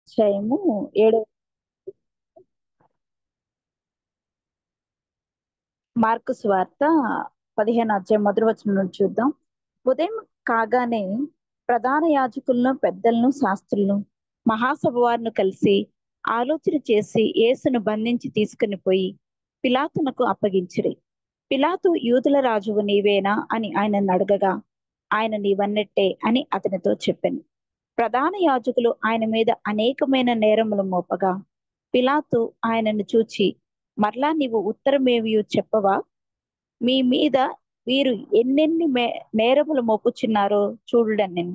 అధ్యాయము 7. మార్కు సువార్త 15 అధ్యాయం మొదటి వచనం నుంచి చూద్దాం. ఉదయం కాగానే ప్రధాన యాజకులను, పెద్దలను, శాస్త్రులను, మహాసభ వారిని కలిసి ఆలోచన చేసి యేసును బంధించి తీసుకుని పోయి పిలాతునకు అప్పగించిరి. పిలాతు, యూదుల రాజువు నీవేనా అని ఆయనను అడగగా, ఆయన నీవన్నట్టే అని అతనితో చెప్పాను. ప్రధాన యాజకులు ఆయన మీద అనేకమైన నేరములు మోపగా, పిలాతు ఆయనను చూచి, మరలా నీవు ఉత్తరమేమియు చెప్పవా? మీ మీద వీరు ఎన్నెన్ని నేరములు మోపుచున్నారో చూడుడనెను.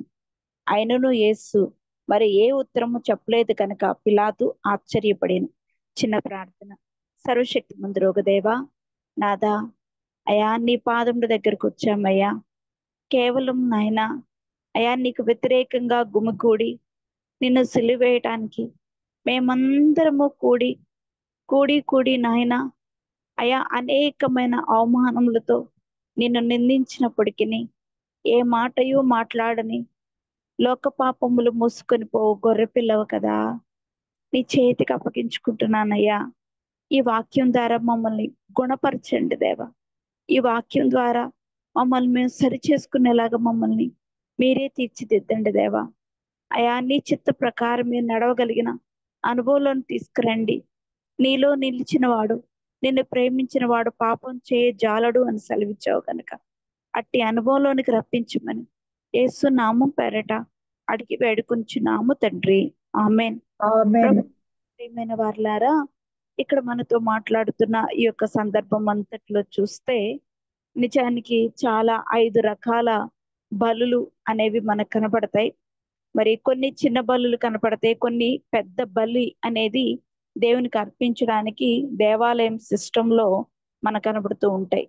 అయినను యేసు మరి ఏ ఉత్తరము చెప్పలేదు కనుక పిలాతు ఆశ్చర్యపడెను. చిన్న ప్రార్థన. సర్వశక్తి మందురోగ దేవా, నాదా, అయా నీ పాదముల దగ్గరకు వచ్చామయ్యా. కేవలం నాయన అయా నీకు వ్యతిరేకంగా గుమికూడి నిన్ను సిలివేయటానికి మేమందరము కూడి కూడి కూడి నాయన అయా అనేకమైన అవమానములతో నిన్ను నిందించినప్పటికీ ఏ మాటయు మాట్లాడని లోక పాపములు మూసుకొని పోవు గొర్రె పిల్లవు కదా, నీ చేతికి అప్పగించుకుంటున్నానయ్యా. ఈ వాక్యం ద్వారా మమ్మల్ని గుణపరచండి దేవా. ఈ వాక్యం ద్వారా మమ్మల్ని మేము సరి చేసుకునేలాగా మమ్మల్ని మీరే తీర్చిదిద్దండి దేవా. అయా నీ చిత్త ప్రకారం మీరు నడవగలిగిన అనుభవంలోని తీసుకురండి. నీలో నిలిచిన వాడు, నిన్ను ప్రేమించిన వాడు పాపం చేయ జాలడు అని సెలవిచ్చావు కనుక అట్టి అనుభవంలోనికి రప్పించమని యేసు నామం పేరట అడిగి వేడుకొంచున్నాము తండ్రి, ఆమెన్. ఆమేన్. ప్రియమైన వారులారా, ఇక్కడ మనతో మాట్లాడుతున్న ఈ యొక్క సందర్భం అంతట్లో చూస్తే నిజానికి చాలా 5 రకాల బలులు అనేవి మనకు కనపడతాయి. మరి కొన్ని చిన్న బలులు కనపడతాయి, కొన్ని పెద్ద బలి అనేది దేవునికి అర్పించడానికి దేవాలయం సిస్టంలో మనకు కనబడుతూ ఉంటాయి.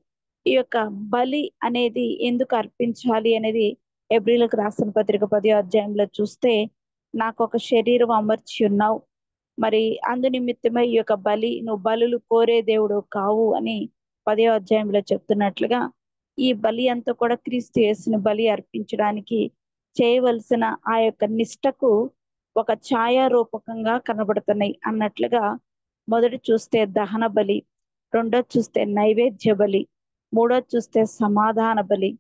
ఈ యొక్క బలి అనేది ఎందుకు అర్పించాలి అనేది ఎబ్రీలకు రాసిన పత్రిక 10వ అధ్యాయంలో చూస్తే, నాకు ఒక శరీరం అమర్చి ఉన్నావు, మరి అందు నిమిత్తమై ఈ యొక్క బలి, నువ్వు బలులు కోరే దేవుడు కావు అని 10వ అధ్యాయంలో చెప్తున్నట్లుగా ఈ బలి అంతా కూడా క్రీస్తు యేసుని బలి అర్పించడానికి చేయవలసిన ఆ యొక్క నిష్టకు ఒక ఛాయారూపకంగా కనబడుతున్నాయి అన్నట్లుగా మొదటి చూస్తే దహన బలి, రెండోది చూస్తే నైవేద్య బలి, మూడోది చూస్తే సమాధాన బలి,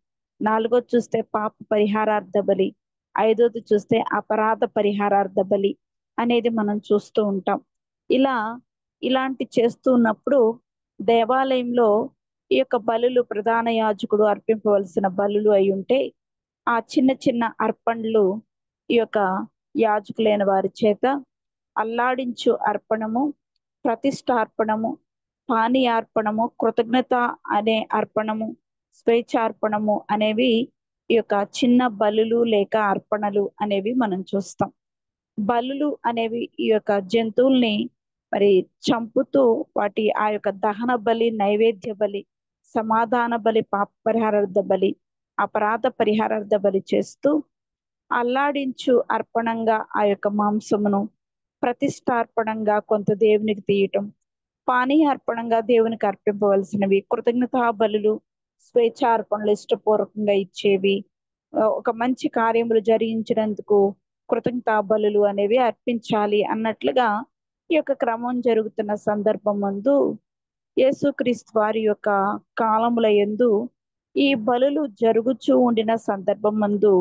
నాలుగోది చూస్తే పాప పరిహారార్థ బలి, ఐదోది చూస్తే అపరాధ పరిహారార్థ బలి అనేది మనం చూస్తూ ఉంటాం. ఇలాంటి చేస్తూ ఉన్నప్పుడు దేవాలయంలో ఈ యొక్క బలులు ప్రధాన యాజకుడు అర్పింపవలసిన బలులు అయి ఉంటే, ఆ చిన్న చిన్న అర్పణలు ఈ యొక్క యాజకులైన వారి చేత అల్లాడించు అర్పణము, ప్రతిష్టార్పణము, పానీయార్పణము, కృతజ్ఞత అనే అర్పణము, స్వేచ్ఛార్పణము అనేవి ఈ యొక్క చిన్న బలులు లేక అర్పణలు అనేవి మనం చూస్తాం. బలులు అనేవి ఈ యొక్క జంతువుల్ని మరి చంపుతూ వాటి ఆ యొక్క దహన బలి, నైవేద్య బలి, సమాధాన బలి, పాప పరిహారార్థ బలి, అపరాధ పరిహారార్థ బలి చేస్తూ అల్లాడించు అర్పణంగా ఆ యొక్క మాంసమును, ప్రతిష్టార్పణంగా కొంత దేవునికి తీయటం, పానీయ అర్పణంగా దేవునికి అర్పింపవలసినవి, కృతజ్ఞతా బలులు, స్వేచ్ఛార్పణలు ఇష్టపూర్వకంగా ఇచ్చేవి, ఒక మంచి కార్యములు జరిగించినందుకు కృతజ్ఞతా బలులు అనేవి అర్పించాలి అన్నట్లుగా ఈ యొక్క క్రమం జరుగుతున్న సందర్భం మందు యేసుక్రీస్తు వారి యొక్క కాలముల యందు ఈ బలులు జరుగుచూ ఉండిన సందర్భం మందు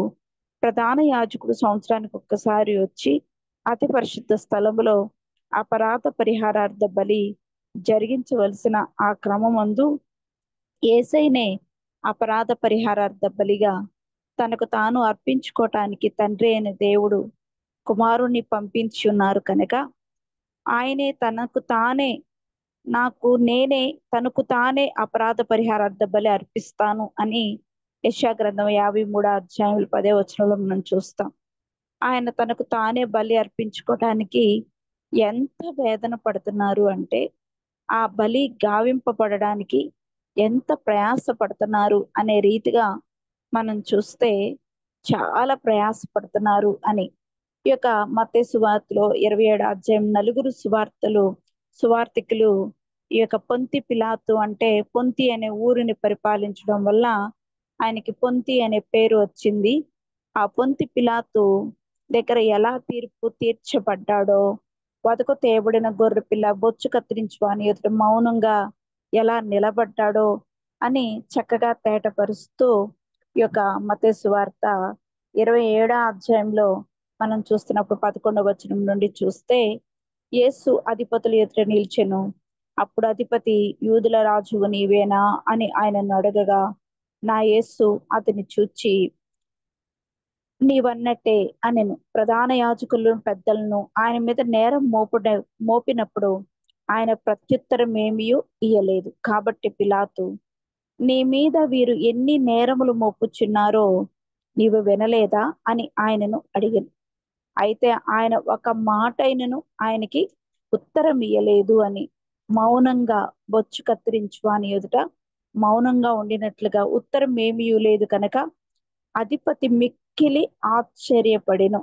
ప్రధాన యాజకుడు సంవత్సరానికి ఒక్కసారి వచ్చి అతి పరిశుద్ధ స్థలములో అపరాధ పరిహారార్థ బలి జరిగించవలసిన ఆ క్రమమందు యేసయ్యనే అపరాధ పరిహారార్థ బలిగా తనకు తాను అర్పించుకోవటానికి తండ్రి అయిన దేవుడు కుమారుణ్ణి పంపించి ఉన్నారు కనుక ఆయనే తనకు తానే తనకు తానే అపరాధ పరిహారార్థ బలి అర్పిస్తాను అని యెషయా గ్రంథం 53వ అధ్యాయం 10వ వచనంలో మనం చూస్తాం. ఆయన తనకు తానే బలి అర్పించుకోవటానికి ఎంత వేదన పడుతున్నారు అంటే, ఆ బలి గావింపబడడానికి ఎంత ప్రయాస పడుతున్నారు అనే రీతిగా మనం చూస్తే చాలా ప్రయాస పడుతున్నారు అని. ఈ యొక్క మత్తయి సువార్తలో 27వ అధ్యాయం నలుగురు సువార్తికులు ఈ యొక్క పొంతి పిలాతు అంటే పొంతి అనే ఊరిని పరిపాలించడం వల్ల ఆయనకి పొంతి అనే పేరు వచ్చింది. ఆ పొంతి పిలాతు దగ్గర ఎలా తీర్పు తీర్చబడ్డాడో, వదకు తేబడిన గొర్రె పిల్ల బొచ్చు కత్తిరించు అని ఎదుట మౌనంగా ఎలా నిలబడ్డాడో అని చక్కగా తేటపరుస్తూ ఈ యొక్క మత్తయి సువార్త 27వ అధ్యాయంలో మనం చూస్తున్నప్పుడు 11వ వచనం నుండి చూస్తే, యేసు అధిపతుల ఎదుట నిల్చెను. అప్పుడు అధిపతి, యూదుల రాజువు నీవేనా అని ఆయనను అడగగా, నా యేసు అతని చూచి, నీవన్నట్టే అనెను. ప్రధాన యాజకులను పెద్దలను ఆయన మీద నేరం మోపినప్పుడు ఆయన ప్రత్యుత్తరం ఏమీయూ ఇయ్యలేదు. కాబట్టి పిలాతు, నీ మీద వీరు ఎన్ని నేరములు మోపుచున్నారో నీవు వినలేదా అని ఆయనను అడిగాను. అయితే ఆయన ఒక మాటైనను ఆయనకి ఉత్తరం ఇయ్యలేదు అని మౌనంగా బొచ్చు కత్తిరించు అని ఎదుట మౌనంగా ఉండినట్లుగా ఉత్తరం ఏమీ లేదు కనుక అధిపతి మిక్కిలి ఆశ్చర్యపడెను.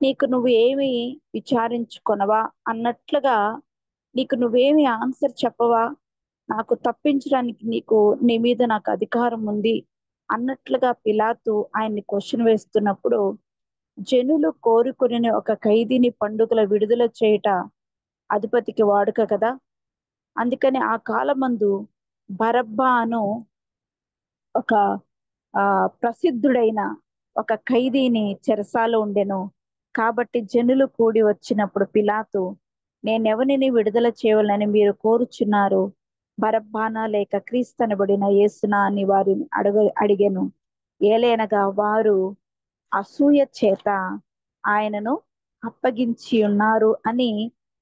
నీకు నువ్వు ఏమి విచారించుకొనవా అన్నట్లుగా, నీకు నువ్వేమి ఆన్సర్ చెప్పవా, నాకు తప్పించడానికి నీ మీద నాకు అధికారం ఉంది అన్నట్లుగా పిలాతు ఆయన్ని క్వశ్చన్ వేస్తున్నప్పుడు, జనులు కోరుకుని ఒక ఖైదీని పండుగల విడుదల చేయుట అధిపతికి వాడుక కదా. అందుకని ఆ కాలమందు బరబ్బా ఒక ప్రసిద్ధుడైన ఒక ఖైదీని చెరసాలో ఉండెను. కాబట్టి జనులు కూడి వచ్చినప్పుడు పిలాతు, నేనెవనిని విడుదల చేయవాలని మీరు కోరుచున్నారు, బరబ్బానా లేక క్రీస్తనబడిన యేసునా అని వారిని అడిగెను. ఏలైనగా వారు అసూయ చేత ఆయనను అప్పగించి ఉన్నారు అని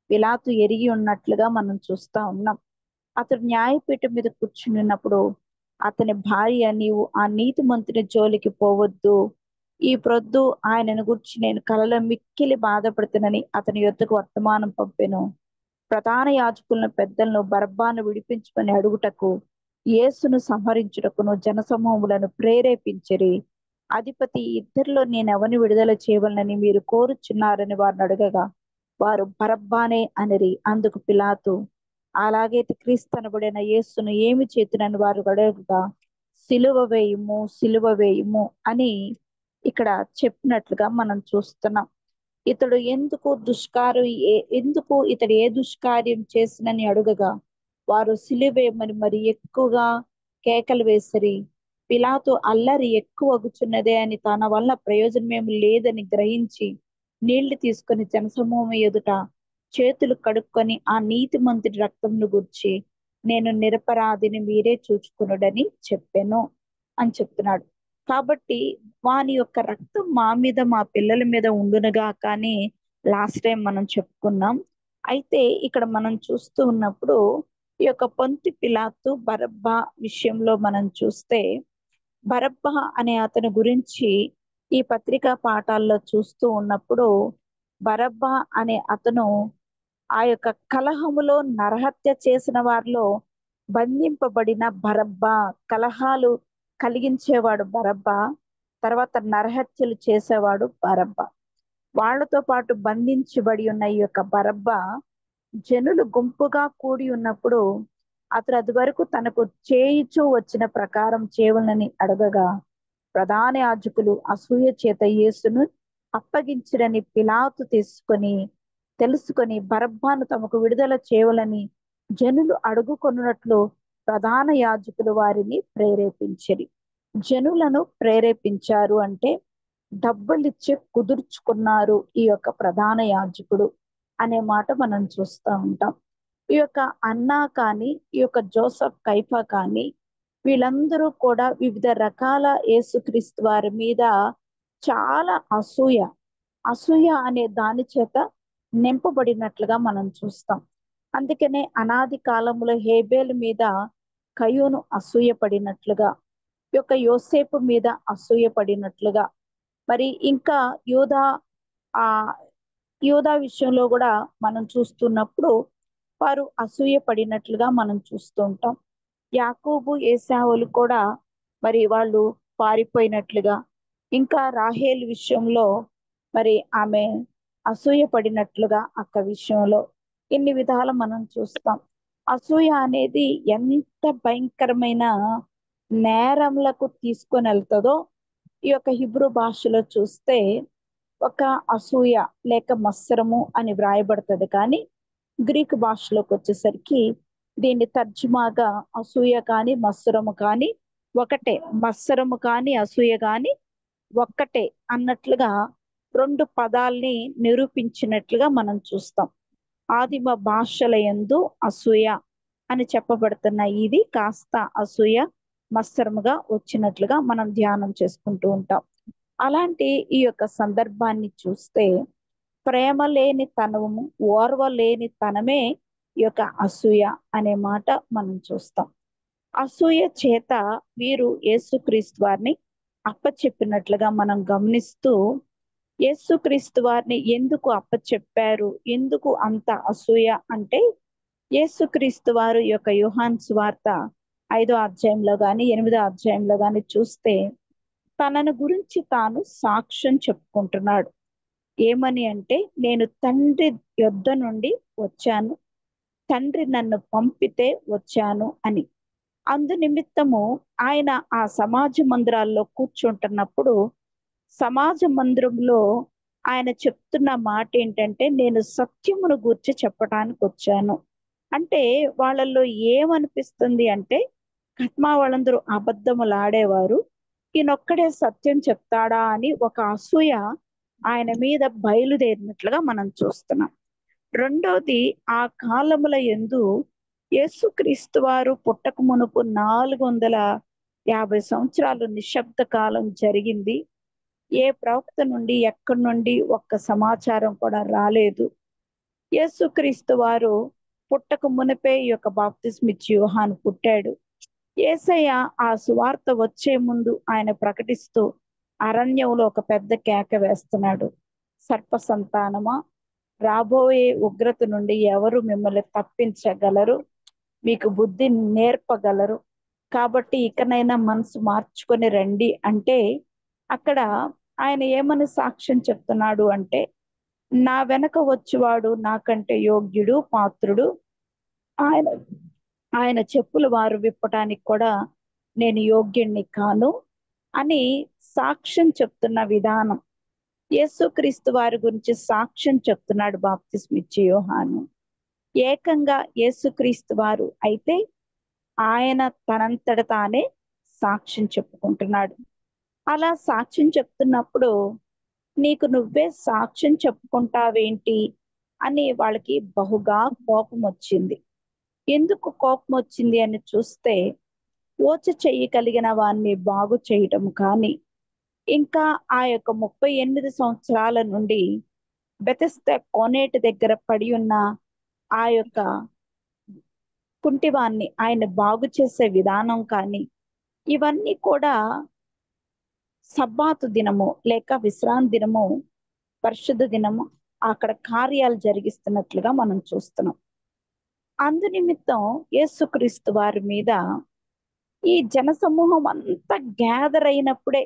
పిలాతు ఎరిగి ఉన్నట్లుగా మనం చూస్తా ఉన్నాం. అతడు న్యాయపీఠం మీద కూర్చున్నప్పుడు అతని భార్య, నీవు ఆ నీతిమంతుని జోలికి పోవద్దు, ఈ ప్రొద్దు ఆయనను గురించి నేను కలలో మిక్కిలి బాధపడుతునని అతని యొద్దకు వర్తమానం పంపెను. ప్రధాన యాజకులను పెద్దలను బరబ్బాను విడిపించమని అడుగుటకు యేసును సంహరించుటకును జనసమూహములను ప్రేరేపించిరి. అధిపతి, ఇద్దరిలో నేనెవరిని విడుదల చేయవలనని మీరు కోరుచున్నారని వారిని అడగగా వారు బరబ్బానే అనిరి. అందుకు పిలాతు, అలాగైతే క్రీస్తనబడిన యేసును ఏమి చేతునని వారు అడగగా, సిలువ వేయుము, సిలువ వేయుము అని ఇక్కడ చెప్పినట్లుగా మనం చూస్తున్నాం. ఇతడు ఎందుకు ఇతడు ఏ దుష్కార్యం చేసినని అడుగగా వారు సిలువేయమని మరి ఎక్కువగా కేకలు వేసిరి. పిలాతు అల్లరి ఎక్కువ అగుచున్నదే అని తన వల్ల ప్రయోజనమేమి లేదని గ్రహించి నీళ్లు తీసుకొని జనసమూహం ఎదుట చేతులు కడుక్కొని ఆ నీతిమంతుడి రక్తంను గుర్చి, నేను నిరపరాధిని మీరే చూచుకునుడని చెప్పెను అని చెప్తున్నాడు. కాబట్టి వాని యొక్క రక్తం మా మీద మా పిల్లల మీద ఉండునుగా కానీ లాస్ట్ టైం మనం చెప్పుకున్నాం. అయితే ఇక్కడ మనం చూస్తూ ఉన్నప్పుడు ఈ యొక్క పొంతి పిలాతు బరబ్బా విషయంలో మనం చూస్తే, బరబ్బా అనే అతని గురించి ఈ పత్రికా పాఠాల్లో చూస్తూ ఉన్నప్పుడు, బరబ్బా అనే అతను ఆ యొక్క కలహములో నరహత్య చేసిన వారిలో బంధింపబడిన బరబ్బా, కలహాలు కలిగించేవాడు బరబ్బా, తర్వాత నరహత్యలు చేసేవాడు బరబ్బా. వాళ్ళతో పాటు బంధించబడి ఉన్న ఈ యొక్క బరబ్బా జనులు గుంపుగా కూడి ఉన్నప్పుడు అతడు అది వరకు తనకు చేయిచూ వచ్చిన ప్రకారం చేయవలనని అడగగా, ప్రధాన యాజకులు అసూయ చేత యేసును అప్పగించడని పిలాతు తెలుసుకొని బరబ్బాను తమకు విడుదల చేయవలని జనులు అడుగుకొనున్నట్లు ప్రధాన యాజకులు వారిని ప్రేరేపించిరి. జనులను ప్రేరేపించారు అంటే డబ్బులిచ్చి కుదుర్చుకున్నారు ఈ యొక్క ప్రధాన యాజకుడు అనే మాట మనం చూస్తూ ఉంటాం. ఈ యొక్క అన్నా కానీ, ఈ యొక్క జోసఫ్ కైఫా కానీ, వీళ్ళందరూ కూడా వివిధ రకాల యేసుక్రీస్తు వారి మీద చాలా అసూయ అనే దాని చేత నింపబడినట్లుగా మనం చూస్తాం. అందుకనే అనాది కాలంలో హేబేలు మీద కయ్యూను అసూయ పడినట్లుగా, ఈ యొక్క యోసేపు మీద అసూయ పడినట్లుగా, మరి ఇంకా ఆ యూదా విషయంలో కూడా మనం చూస్తున్నప్పుడు వారు అసూయ పడినట్లుగా మనం చూస్తూ ఉంటాం. యాకోబు ఏశావులు కూడా మరి వాళ్ళు పారిపోయినట్లుగా, ఇంకా రాహేల్ విషయంలో మరి ఆమె అసూయ పడినట్లుగా అక్క విషయంలో ఇన్ని విధాలు మనం చూస్తాం. అసూయ అనేది ఎంత భయంకరమైన నేరములకు తీసుకొని వెళ్తుందో ఈ యొక్క హిబ్రూ భాషలో చూస్తే ఒక అసూయ లేక మత్సరము అని వ్రాయబడుతుంది. కానీ గ్రీకు భాషలోకి వచ్చేసరికి దీన్ని తర్జుమాగా అసూయ కానీ మత్సరము కానీ ఒకటే, మత్సరము కానీ అసూయ కానీ ఒక్కటే అన్నట్లుగా రెండు పదాల్ని నిరూపించినట్లుగా మనం చూస్తాం. ఆదిమ భాషల యందు అసూయ అని చెప్పబడుతున్న ఇది కాస్త అసూయ మత్సరముగా వచ్చినట్లుగా మనం ధ్యానం చేసుకుంటూ ఉంటాం. అలాంటి ఈ యొక్క సందర్భాన్ని చూస్తే ప్రేమ లేని తనము, ఓర్వలేని తనమే ఈ యొక్క అసూయ అనే మాట మనం చూస్తాం. అసూయ చేత వీరు యేసుక్రీస్తు వారిని అప్పచెప్పినట్లుగా మనం గమనిస్తూ, యేసుక్రీస్తు వారిని ఎందుకు అప్పచెప్పారు, ఎందుకు అంత అసూయ అంటే, యేసుక్రీస్తు వారు ఈ యొక్క యోహాను సువార్త 5వ అధ్యాయంలో గాని 8వ అధ్యాయంలో గాని చూస్తే తనను గురించి తాను సాక్ష్యం చెప్పుకుంటున్నాడు. ఏమని అంటే, నేను తండ్రి యొద్ద నుండి వచ్చాను, తండ్రి నన్ను పంపితే వచ్చాను అని. అందు నిమిత్తము ఆయన ఆ సమాజ మందిరాల్లో కూర్చుంటున్నప్పుడు సమాజ మందిరంలో ఆయన చెప్తున్న మాట ఏంటంటే, నేను సత్యమును గూర్చి చెప్పడానికి వచ్చాను. అంటే వాళ్ళల్లో ఏమనిపిస్తుంది అంటే, కత్మా వాళ్ళందరూ అబద్ధములు ఆడేవారు, ఈయనొక్కడే సత్యం చెప్తాడా అని ఒక అసూయ ఆయన మీద బయలుదేరినట్లుగా మనం చూస్తున్నాం. రెండోది, ఆ కాలముల యందు యేసుక్రీస్తు వారు పుట్టక మునుపు 450 సంవత్సరాలు నిశ్శబ్ద కాలం జరిగింది. ఏ ప్రవక్త నుండి ఎక్కడి నుండి ఒక్క సమాచారం కూడా రాలేదు. యేసుక్రీస్తు వారు పుట్టక మునిపే ఈ యొక్క బాప్తిస్మిచ్చి యోహాను పుట్టాడు. యేసయ్య ఆ సువార్త వచ్చే ముందు ఆయన ప్రకటిస్తూ అరణ్యంలో ఒక పెద్ద కేక వేస్తున్నాడు. సర్ప సంతానమా, రాబోయే ఉగ్రత నుండి ఎవరు మిమ్మల్ని తప్పించగలరు, మీకు బుద్ధి నేర్పగలరు, కాబట్టి ఇకనైనా మనసు మార్చుకొని రండి అంటే, అక్కడ ఆయన ఏమని సాక్ష్యం చెప్తున్నాడు అంటే, నా వెనక వచ్చువాడు నాకంటే యోగ్యుడు, పాత్రుడు, ఆయన ఆయన చెప్పులు వారు విప్పటానికి కూడా నేను యోగ్యుణ్ణి కాను అని సాక్ష్యం చెప్తున్న విధానం. యేసుక్రీస్తు వారి గురించి సాక్ష్యం చెప్తున్నాడు బాప్తిస్మిచ్చి యోహాను. ఏకంగా యేసుక్రీస్తు వారు అయితే ఆయన తనంతట తానే సాక్ష్యం చెప్పుకుంటున్నాడు. అలా సాక్ష్యం చెప్తున్నప్పుడు నీకు నువ్వే సాక్ష్యం చెప్పుకుంటావేంటి అని వాళ్ళకి బహుగా కోపం వచ్చింది. ఎందుకు కోపం వచ్చింది అని చూస్తే, ఓచ చెయ్యగలిగిన వారిని బాగు చేయటం కానీ, ఇంకా ఆ యొక్క 38 సంవత్సరాల నుండి బెతెస్దా కోనేటి దగ్గర పడి ఉన్న ఆ యొక్క కుంటివాన్ని ఆయన బాగు చేసే విధానం కానీ, ఇవన్నీ కూడా సబ్బాతు దినము లేక విశ్రాంతి దినము, పరిశుద్ధ దినము అక్కడ కార్యాలు జరిగిస్తున్నట్లుగా మనం చూస్తున్నాం. అందు నిమిత్తం యేసుక్రీస్తు వారి మీద ఈ జనసమూహం అంతా గ్యాదర్ అయినప్పుడే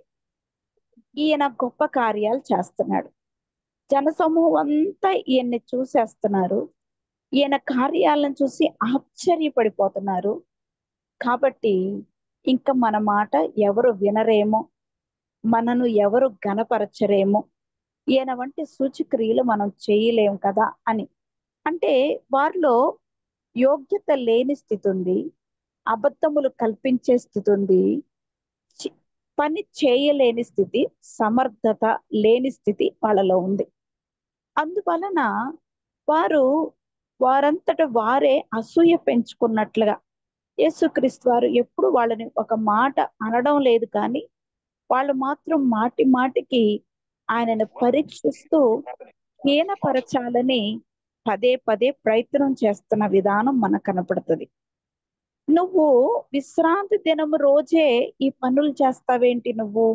ఈయన గొప్ప కార్యాలు చేస్తున్నాడు. జనసమూహం అంతా ఈయన్ని చూసేస్తున్నారు. ఈయన కార్యాలను చూసి ఆశ్చర్యపడిపోతున్నారు. కాబట్టి ఇంకా మన మాట ఎవరు వినరేమో, మనను ఎవరు గనపరచరేమో, ఈయన వంటి సూచక్రియలు మనం చేయలేం కదా అని. అంటే వారిలో యోగ్యత లేని స్థితి ఉంది, అబద్ధములు కల్పించే స్థితి ఉంది, పని చేయలేని స్థితి, సమర్థత లేని స్థితి వాళ్ళలో ఉంది. అందువలన వారు వారంతట వారే అసూయ పెంచుకున్నట్లుగా, యేసుక్రీస్తు వారు ఎప్పుడు వాళ్ళని ఒక మాట అనడం లేదు, కానీ వాళ్ళు మాత్రం మాటి మాటికి ఆయనను పరీక్షిస్తూ హీనపరచాలని పదే పదే ప్రయత్నం చేస్తున్న విధానం మనకు కనపడుతుంది. నువ్వు విశ్రాంతి దినము రోజే ఈ పనులు చేస్తావేంటి నువ్వు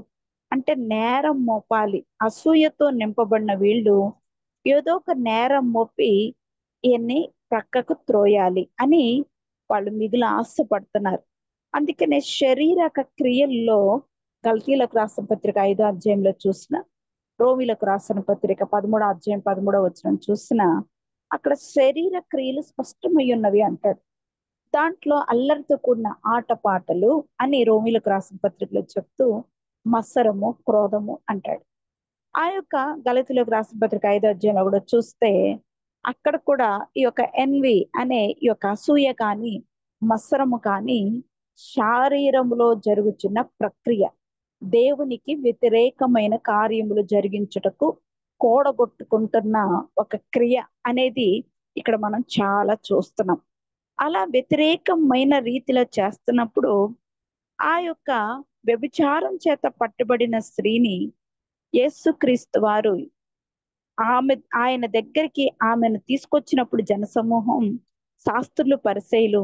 అంటే నేరం మోపాలి. అసూయతో నింపబడిన వీళ్ళు ఏదో ఒక నేరం మోపి ఈయన్ని ప్రక్కకు త్రోయాలి అని వాళ్ళు మిగులు ఆశపడుతున్నారు. అందుకనే శరీరక క్రియల్లో గల్తీలకు రాసిన పత్రిక 5వ అధ్యాయంలో చూసిన, రోమిలకు రాసిన పత్రిక 13వ అధ్యాయం 13వ వచనం చూసిన, అక్కడ శరీర క్రియలు స్పష్టమై ఉన్నవి అంటాడు. దాంట్లో అల్లరితో కూడిన ఆటపాటలు అని రోమిలకు రాసిన పత్రికలో చెప్తూ మత్సరము, క్రోధము అంటాడు. ఆ యొక్క గలతీలకు రాసిన పత్రిక 5వ అధ్యాయంలో కూడా చూస్తే అక్కడ కూడా ఈ యొక్క ఎన్వి అనే ఈ యొక్క అసూయ కానీ మత్సరము కానీ శారీరములో జరుగుతున్న ప్రక్రియ, దేవునికి వ్యతిరేకమైన కార్యములు జరిగించుటకు కూడగొట్టుకుంటున్న ఒక క్రియ అనేది ఇక్కడ మనం చాలా చూస్తున్నాం. అలా వ్యతిరేకమైన రీతిలో చేస్తున్నప్పుడు ఆ యొక్క వ్యభిచారం చేత పట్టుబడిన స్త్రీని యేసుక్రీస్తు వారు ఆయన దగ్గరికి ఆమెను తీసుకొచ్చినప్పుడు జనసమూహం, శాస్త్రులు, పరిసయ్యులు,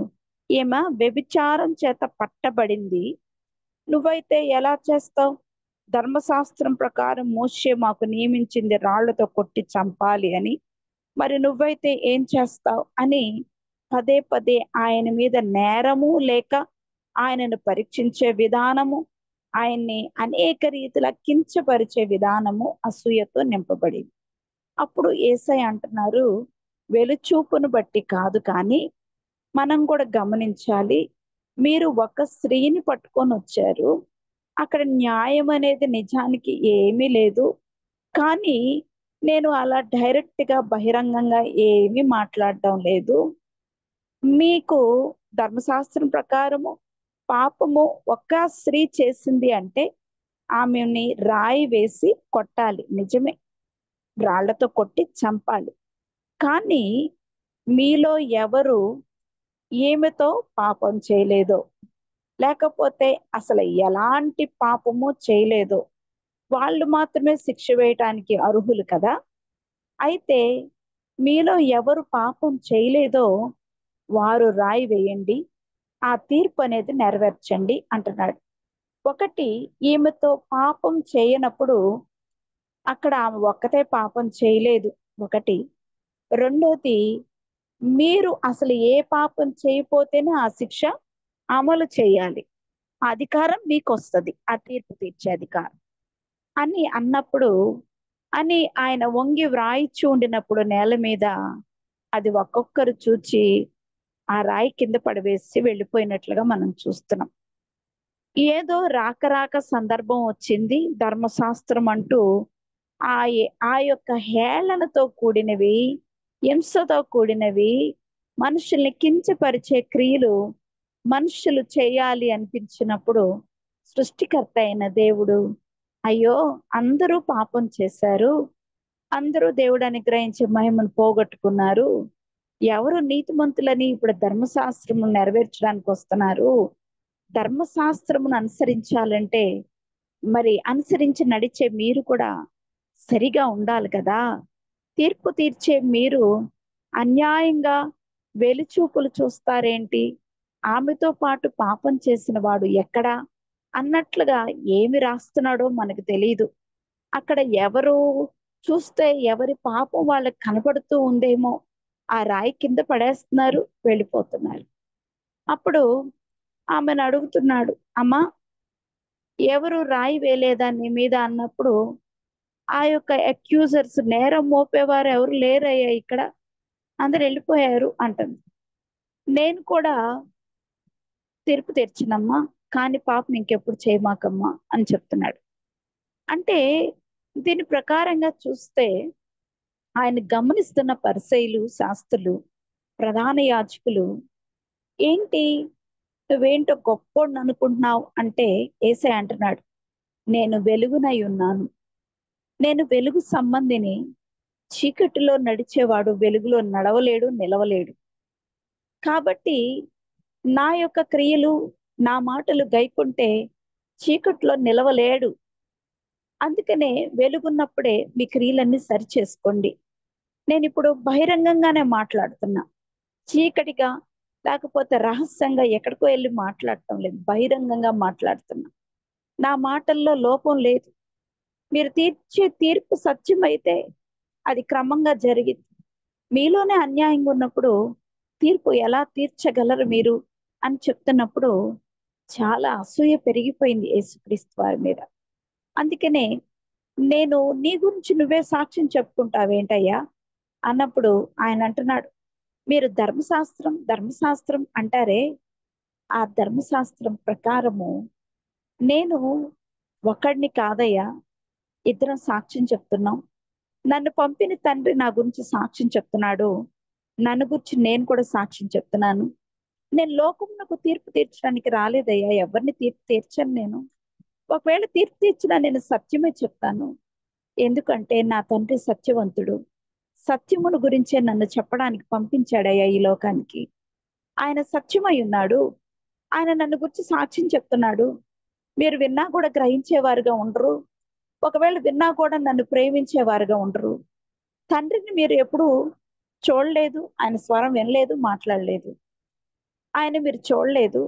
ఈమె వ్యభిచారం చేత పట్టబడింది, నువ్వైతే ఎలా చేస్తావు? ధర్మశాస్త్రం ప్రకారం మోషే మాకు నియమించింది రాళ్లతో కొట్టి చంపాలి అని, మరి నువ్వైతే ఏం చేస్తావు అని పదే పదే ఆయన మీద నేరము లేక ఆయనను పరీక్షించే విధానము, ఆయన్ని అనేక రీతిలా కించపరిచే విధానము అసూయతో నింపబడింది. అప్పుడు యేసయ్య అంటున్నారు, వెలుచూపును బట్టి కాదు కానీ మనం కూడా గమనించాలి. మీరు ఒక స్త్రీని పట్టుకొని వచ్చారు, అక్కడ న్యాయం అనేది నిజానికి ఏమీ లేదు. కానీ నేను అలా డైరెక్ట్ గా బహిరంగంగా ఏమీ మాట్లాడడం లేదు. మీకు ధర్మశాస్త్రం ప్రకారము పాపము ఒక స్త్రీ చేసింది అంటే ఆమెని రాయి వేసి కొట్టాలి, నిజమే, రాళ్లతో కొట్టి చంపాలి. కానీ మీలో ఎవరు ఈమెతో పాపం చేయలేదో, లేకపోతే అసలు ఎలాంటి పాపము చేయలేదో వాళ్ళు మాత్రమే శిక్ష వేయటానికి అర్హులు కదా. అయితే మీలో ఎవరు పాపం చేయలేదో వారు రాయి వేయండి, ఆ తీర్పు అనేది నెరవేర్చండి అంటున్నాడు. ఒకటి, ఈమెతో పాపం చేయనప్పుడు అక్కడ ఆమె ఒక్కతే పాపం చేయలేదు ఒకటి. రెండోది, మీరు అసలు ఏ పాపం చేయపోతేనే ఆ శిక్ష అమలు చేయాలి, ఆ అధికారం మీకు వస్తుంది, ఆ తీర్పు తీర్చే అధికారం అని అన్నప్పుడు, అని ఆయన వంగి వ్రాయిచ్చి ఉండినప్పుడు నేల మీద అది ఒక్కొక్కరు చూచి ఆ రాయి కింద పడవేసి వెళ్ళిపోయినట్లుగా మనం చూస్తున్నాం. ఏదో రాక రాక సందర్భం వచ్చింది, ధర్మశాస్త్రం అంటూ ఆ యొక్క హేళనతో కూడినవి, హింసతో కూడినవి, మనుషుల్ని కించపరిచే క్రియలు మనుషులు చేయాలి అనిపించినప్పుడు సృష్టికర్త అయిన దేవుడు, అయ్యో అందరూ పాపం చేశారు, అందరూ దేవుడు అనుగ్రహించే మహిమను పోగొట్టుకున్నారు, ఎవరు నీతిమంతులని ఇప్పుడు ధర్మశాస్త్రము నెరవేర్చడానికి వస్తున్నారు, ధర్మశాస్త్రమును అనుసరించాలంటే మరి అనుసరించి నడిచే మీరు కూడా సరిగా ఉండాలి కదా. తీర్పు తీర్చే మీరు అన్యాయంగా వెలిచూపులు చూస్తారేంటి? ఆమెతో పాటు పాపం చేసిన వాడు ఎక్కడా అన్నట్లుగా ఏమి రాస్తున్నాడో మనకు తెలియదు. అక్కడ ఎవరు చూస్తే ఎవరి పాపం వాళ్ళకి కనపడుతూ ఉందేమో, ఆ రాయి కింద పడేస్తున్నారు, వెళ్ళిపోతున్నారు. అప్పుడు ఆమెను అడుగుతున్నాడు, అమ్మా ఎవరు రాయి వేయలేదా నీ మీద అన్నప్పుడు, ఆ యొక్క అక్యూజర్స్, నేరం మోపేవారు ఎవరు లేరయ్యా ఇక్కడ, అందరు వెళ్ళిపోయారు అంటుంది. నేను కూడా తీర్పు తెచ్చినమ్మా, కానీ పాపం ఇంకెప్పుడు చేయమాకమ్మా అని చెప్తున్నాడు. అంటే దీని ప్రకారంగా చూస్తే ఆయన గమనిస్తున్న పరిసయ్యులు, శాస్త్రులు, ప్రధాన యాజకులు, ఏంటి నువ్వేంటో గొప్పోడిని అనుకుంటున్నావు అంటే, యేసయ్య అంటున్నాడు, నేను వెలుగునై ఉన్నాను, నేను వెలుగు సంబంధిని, చీకటిలో నడిచేవాడు వెలుగులో నడవలేడు, నిలవలేడు. కాబట్టి నా యొక్క క్రియలు, నా మాటలు గైకుంటే చీకట్లో నిలవలేడు. అందుకనే వెలుగున్నప్పుడే మీ క్రియలన్నీ సరి చేసుకోండి. నేను ఇప్పుడు బహిరంగంగానే మాట్లాడుతున్నా, చీకటిగా లేకపోతే రహస్యంగా ఎక్కడికో వెళ్ళి మాట్లాడటం లేదు, బహిరంగంగా మాట్లాడుతున్నా. నా మాటల్లో లోపం లేదు. మీరు తీర్చే తీర్పు సత్యమైతే అది క్రమంగా జరిగింది. మీలోనే అన్యాయంగా ఉన్నప్పుడు తీర్పు ఎలా తీర్చగలరు మీరు అని చెప్తున్నప్పుడు చాలా అసూయ పెరిగిపోయింది యేసుక్రీస్తు వారి మీద. అందుకనే నేను నీ గురించి నువ్వే సాక్ష్యం చెప్పుకుంటావేంటయ్యా అన్నప్పుడు ఆయన అంటున్నాడు, మీరు ధర్మశాస్త్రం ధర్మశాస్త్రం అంటారే, ఆ ధర్మశాస్త్రం ప్రకారము నేను ఒకడిని కాదయ్యా, ఇద్దరం సాక్ష్యం చెప్తున్నాం. నన్ను పంపిన తండ్రి నా గురించి సాక్ష్యం చెప్తున్నాడు. నన్ను గురించి నేను కూడా సాక్ష్యం చెప్తున్నాను. నేను లోకమునకు తీర్పు తీర్చడానికి రాలేదయ్యా, ఎవరిని తీర్పు తీర్చను నేను. ఒకవేళ తీర్పు తీర్చినా నేను సత్యమే చెప్తాను. ఎందుకంటే నా తండ్రి సత్యవంతుడు. సత్యమును గురించే నన్ను చెప్పడానికి పంపించాడయ్యా ఈ లోకానికి. ఆయన సత్యమై ఉన్నాడు. ఆయన నన్ను గురించి సాక్ష్యం చెప్తున్నాడు. మీరు విన్నా కూడా గ్రహించేవారుగా ఉండరు. ఒకవేళ విన్నా కూడా నన్ను ప్రేమించేవారుగా ఉండరు. తండ్రిని మీరు ఎప్పుడు చూడలేదు, ఆయన స్వరం వినలేదు, మాట్లాడలేదు. ఆయన మీరు చూడలేదు.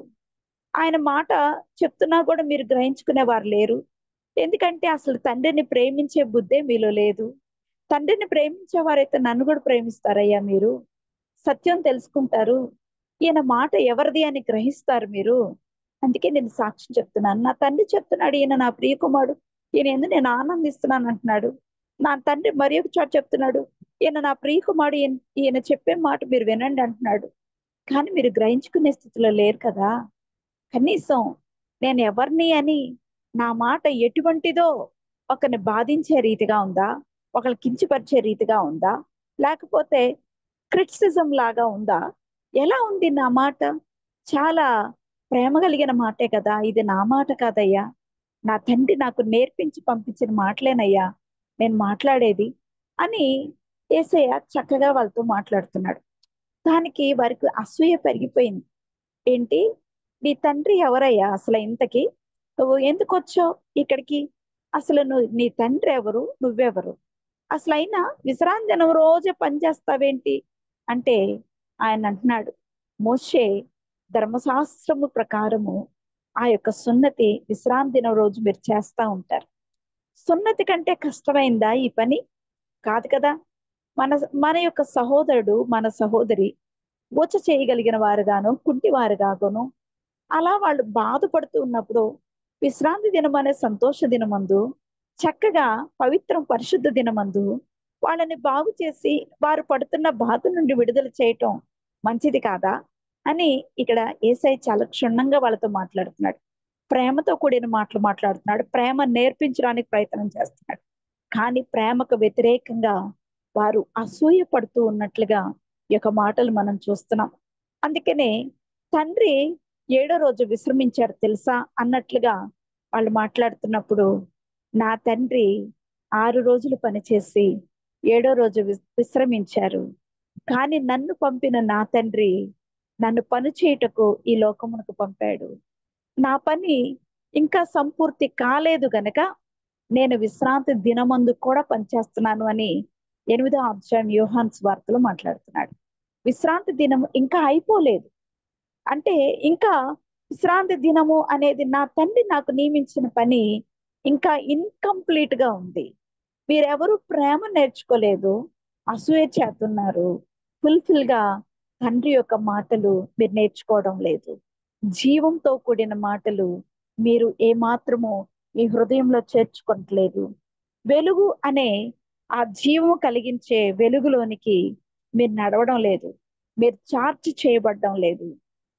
ఆయన మాట చెప్తున్నా కూడా మీరు గ్రహించుకునేవారు లేరు. ఎందుకంటే అసలు తండ్రిని ప్రేమించే బుద్ధే మీలో లేదు. తండ్రిని ప్రేమించేవారైతే నన్ను కూడా ప్రేమిస్తారయ్యా మీరు. సత్యం తెలుసుకుంటారు. ఈయన మాట ఎవరిది అని గ్రహిస్తారు మీరు. అందుకే నేను సాక్ష్యం చెప్తున్నాను. నా తండ్రి చెప్తున్నాడు, ఈయన నా ప్రియకుమారుడు, ఈయన ఎందుకు నేను ఆనందిస్తున్నాను అంటున్నాడు. నా తండ్రి మరి ఒక చోట చెప్తున్నాడు, ఈయన నా ప్రియకుమారుడు, ఈయన చెప్పే మాట మీరు వినండి అంటున్నాడు. కానీ మీరు గ్రహించుకునే స్థితిలో లేరు కదా. కనీసం నేను ఎవరిని అని, నా మాట ఎటువంటిదో ఒకరిని బాధించే రీతిగా ఉందా, ఒకరిని కించపరిచే రీతిగా ఉందా, లేకపోతే క్రిటిసిజం లాగా ఉందా? ఎలా ఉంది నా మాట? చాలా ప్రేమ కలిగిన మాటే కదా. ఇది నా మాట కాదయ్యా, నా తండ్రి నాకు నేర్పించి పంపించిన మాటలేనయ్యా నేను మాట్లాడేది అని యేసయ్య చక్కగా వాళ్ళతో మాట్లాడుతున్నాడు. దానికి వారికి అసూయ పెరిగిపోయింది. ఏంటి, నీ తండ్రి ఎవరయ్యా అసలు? ఇంతకి నువ్వు ఎందుకు వచ్చావు ఇక్కడికి? అసలు నీ తండ్రి ఎవరు, నువ్వెవరు? అసలు అయినా విశ్రాంతి దినం రోజే పని చేస్తావేంటి అంటే, ఆయన అంటున్నాడు, మోషే ధర్మశాస్త్రము ప్రకారము ఆ యొక్క సున్నతి విశ్రాంతి దినం రోజు మీరు చేస్తా ఉంటారు. సున్నతి కంటే కష్టమైందా ఈ పని? కాదు కదా. మన మన యొక్క సహోదరుడు, మన సహోదరి చేయగలిగిన వారుగాను, కుంటి వారుగాను అలా వాళ్ళు బాధపడుతూ ఉన్నప్పుడు విశ్రాంతి దినం అనే సంతోష దినమందు, చక్కగా పవిత్రం పరిశుద్ధ దినమందు వాళ్ళని బాగు చేసి వారు పడుతున్న బాధ నుండి విడుదల చేయటం మంచిది కాదా అని ఇక్కడ యేసయ్య చాలా క్షుణ్ణంగా వాళ్ళతో మాట్లాడుతున్నాడు. ప్రేమతో కూడిన మాటలు మాట్లాడుతున్నాడు. ప్రేమ నేర్పించడానికి ప్రయత్నం చేస్తున్నాడు. కానీ ప్రేమకు వ్యతిరేకంగా వారు అసూయ పడుతూ ఉన్నట్లుగా ఈ యొక్క మాటలు మనం చూస్తున్నాం. అందుకనే తండ్రి 7వ రోజు విశ్రమించారు తెలుసా అన్నట్లుగా వాళ్ళు మాట్లాడుతున్నప్పుడు, నా తండ్రి 6 రోజులు పనిచేసి 7వ రోజు విశ్రమించారు. కానీ నన్ను పంపిన నా తండ్రి నన్ను పని చేయుటకు ఈ లోకమునకు పంపాడు. నా పని ఇంకా సంపూర్తి కాలేదు గనక నేను విశ్రాంతి దినమందు కూడా పనిచేస్తున్నాను అని 8వ అధ్యాయం యోహాను సువార్తలో మాట్లాడుతున్నాడు. విశ్రాంతి దినం ఇంకా అయిపోలేదు. అంటే ఇంకా విశ్రాంతి దినము అనేది నా తండ్రి నాకు నియమించిన పని ఇంకా ఇన్కంప్లీట్ గా ఉంది. మీరెవరు ప్రేమ నేర్చుకోలేదు, అసూయ చేస్తున్నారు. ఫుల్ఫిల్ గా తండ్రి యొక్క మాటలు మీరు నేర్చుకోవడం లేదు. జీవంతో కూడిన మాటలు మీరు ఏమాత్రము మీ హృదయంలో చేర్చుకోవట్లేదు. వెలుగు అనే ఆ జీవం కలిగించే వెలుగులోనికి మీరు నడవడం లేదు. మీరు చార్జ్ చేయబడడం లేదు.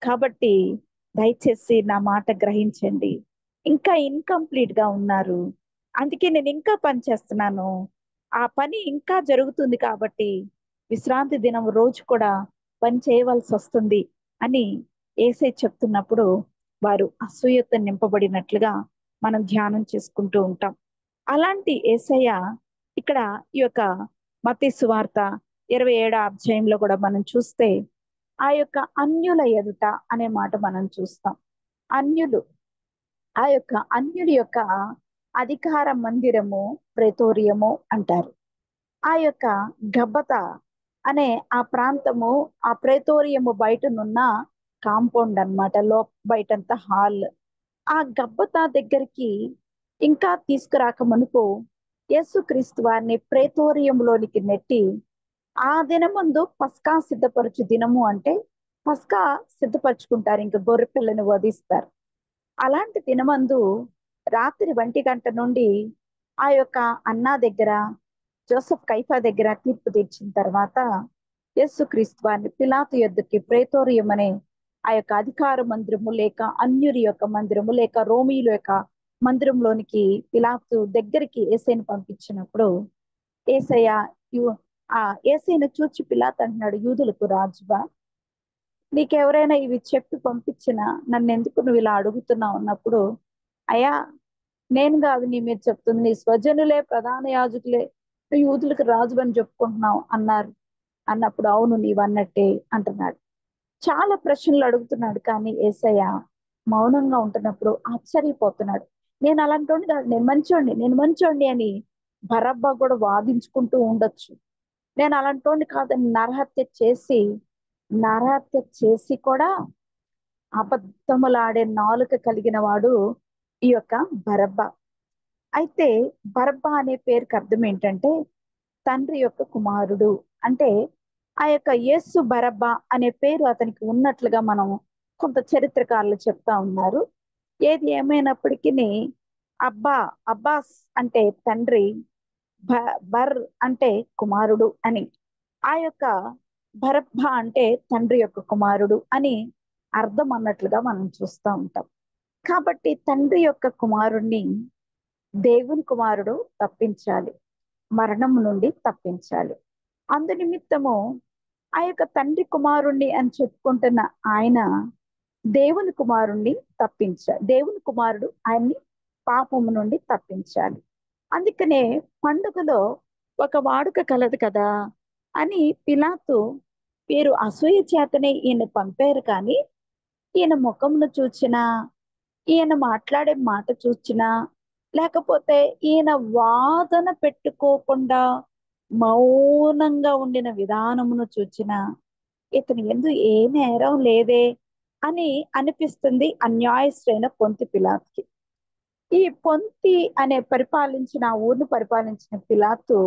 కాబట్టి దయచేసి నా మాట గ్రహించండి. ఇంకా ఇన్కంప్లీట్ గా ఉన్నారు. అందుకే నేను ఇంకా పని చేస్తున్నాను. ఆ పని ఇంకా జరుగుతుంది కాబట్టి విశ్రాంతి దినం రోజు కూడా పని చేయవలసి వస్తుంది అని యేసయ్య చెప్తున్నప్పుడు వారు అసూయతో నింపబడినట్లుగా మనం ధ్యానం చేసుకుంటూ ఉంటాం. అలాంటి యేసయ్య ఇక్కడ ఈ యొక్క మత్తయి సువార్త 27వ అధ్యాయంలో కూడా మనం చూస్తే ఆ యొక్క అన్యుల ఎదుట అనే మాట మనం చూస్తాం. అన్యులు, ఆ యొక్క అన్యుడి యొక్క అధికార మందిరము ప్రెతోరియము అంటారు. ఆ యొక్క గబ్బత అనే ఆ ప్రాంతము, ఆ ప్రెతోరియము బయటనున్న కాంపౌండ్ అన్నమాట. బయటంతా హాల్. ఆ గబ్బత దగ్గరికి ఇంకా తీసుకురాక మునుపు యేసుక్రీస్తు వారిని ప్రెతోరియంలోనికి నెట్టి, ఆ దినమందు పస్కా సిద్ధపరచు దినము అంటే పస్కా సిద్ధపరచుకుంటారు, ఇంకా గొర్రె పిల్లని వధిస్తారు. అలాంటి దినమందు రాత్రి 1 గంట నుండి ఆ యొక్క అన్నా దగ్గర, జోసెఫ్ కైఫా దగ్గర తీర్పు తీర్చిన తర్వాత యేసుక్రీస్తు వారిని పిలాతు యొద్దకి ప్రేతోరియం అనే ఆ యొక్క అధికార మందిరము, లేక అన్యురి యొక్క మందిరము, లేక రోమీయుల యొక్క మందిరంలోనికి పిలాతు దగ్గరికి యేసయ్యను పంపించినప్పుడు యేసయ్య యు- ఆ యేసయ్యను చూచి పిలాతు అంటున్నాడు, యూదులకు రాజువా, నీకెవరైనా ఇవి చెప్పి పంపించినా నన్ను ఎందుకు నువ్వు ఇలా అడుగుతున్నావు అన్నప్పుడు, అయ్యా నేను కాదు నీ మీద చెప్తుంది, నీ స్వజనులే ప్రధాన యాజకులే నువ్వు యూదులకు రాజు అని చెప్పుకుంటున్నావు అన్నారు. అన్నప్పుడు అవును నీవన్నట్టే అంటున్నాడు. చాలా ప్రశ్నలు అడుగుతున్నాడు, కానీ యేసయ్య మౌనంగా ఉంటున్నప్పుడు ఆశ్చర్యపోతున్నాడు. నేను అలాంటి కాదు, నేను మంచోడిని అని బరబ్బా కూడా వాదించుకుంటూ ఉండొచ్చు. నేను అలాంటి కాదని నరహత్య చేసి కూడా అబద్ధములాడే నాలుక కలిగిన వాడు ఈ యొక్క బరబ్బ. అయితే బరబ్బ అనే పేరుకి అర్థం ఏంటంటే తండ్రి యొక్క కుమారుడు. అంటే ఆ యొక్క యేసు బరబ్బ అనే పేరు అతనికి ఉన్నట్లుగా మనం కొంత చరిత్రకారులు చెప్తా ఉన్నారు. ఏది ఏమైనప్పటికీ అబ్బాస్ అంటే తండ్రి, బర్ అంటే కుమారుడు అని, ఆ యొక్క బరబ్బ అంటే తండ్రి యొక్క కుమారుడు అని అర్థం అన్నట్లుగా మనం చూస్తూ ఉంటాం. కాబట్టి తండ్రి యొక్క కుమారుణ్ణి దేవుని కుమారుడు తప్పించాలి, మరణం నుండి తప్పించాలి. అందు నిమిత్తము ఆ యొక్క తండ్రి కుమారుణ్ణి అని చెప్పుకుంటున్న ఆయన దేవుని కుమారుడు ఆయన్ని పాపము నుండి తప్పించాలి. అందుకనే పండుగలో ఒక వాడుక కలదు కదా అని పిలాతు వీరు అసూయ చేతనే ఈయన పంపారు, కానీ ఈయన ముఖమును చూచినా, ఈయన మాట్లాడే మాట చూచినా, లేకపోతే ఈయన వాదన పెట్టుకోకుండా మౌనంగా ఉండిన విధానమును చూచినా ఇతని యందు ఏ నేరం లేదే అని అనిపిస్తుంది అన్యాయస్తుడైన పొంతి పిలాతుకి. ఈ పొంతి అనే ఆ ఊరిని పరిపాలించిన పిలాతు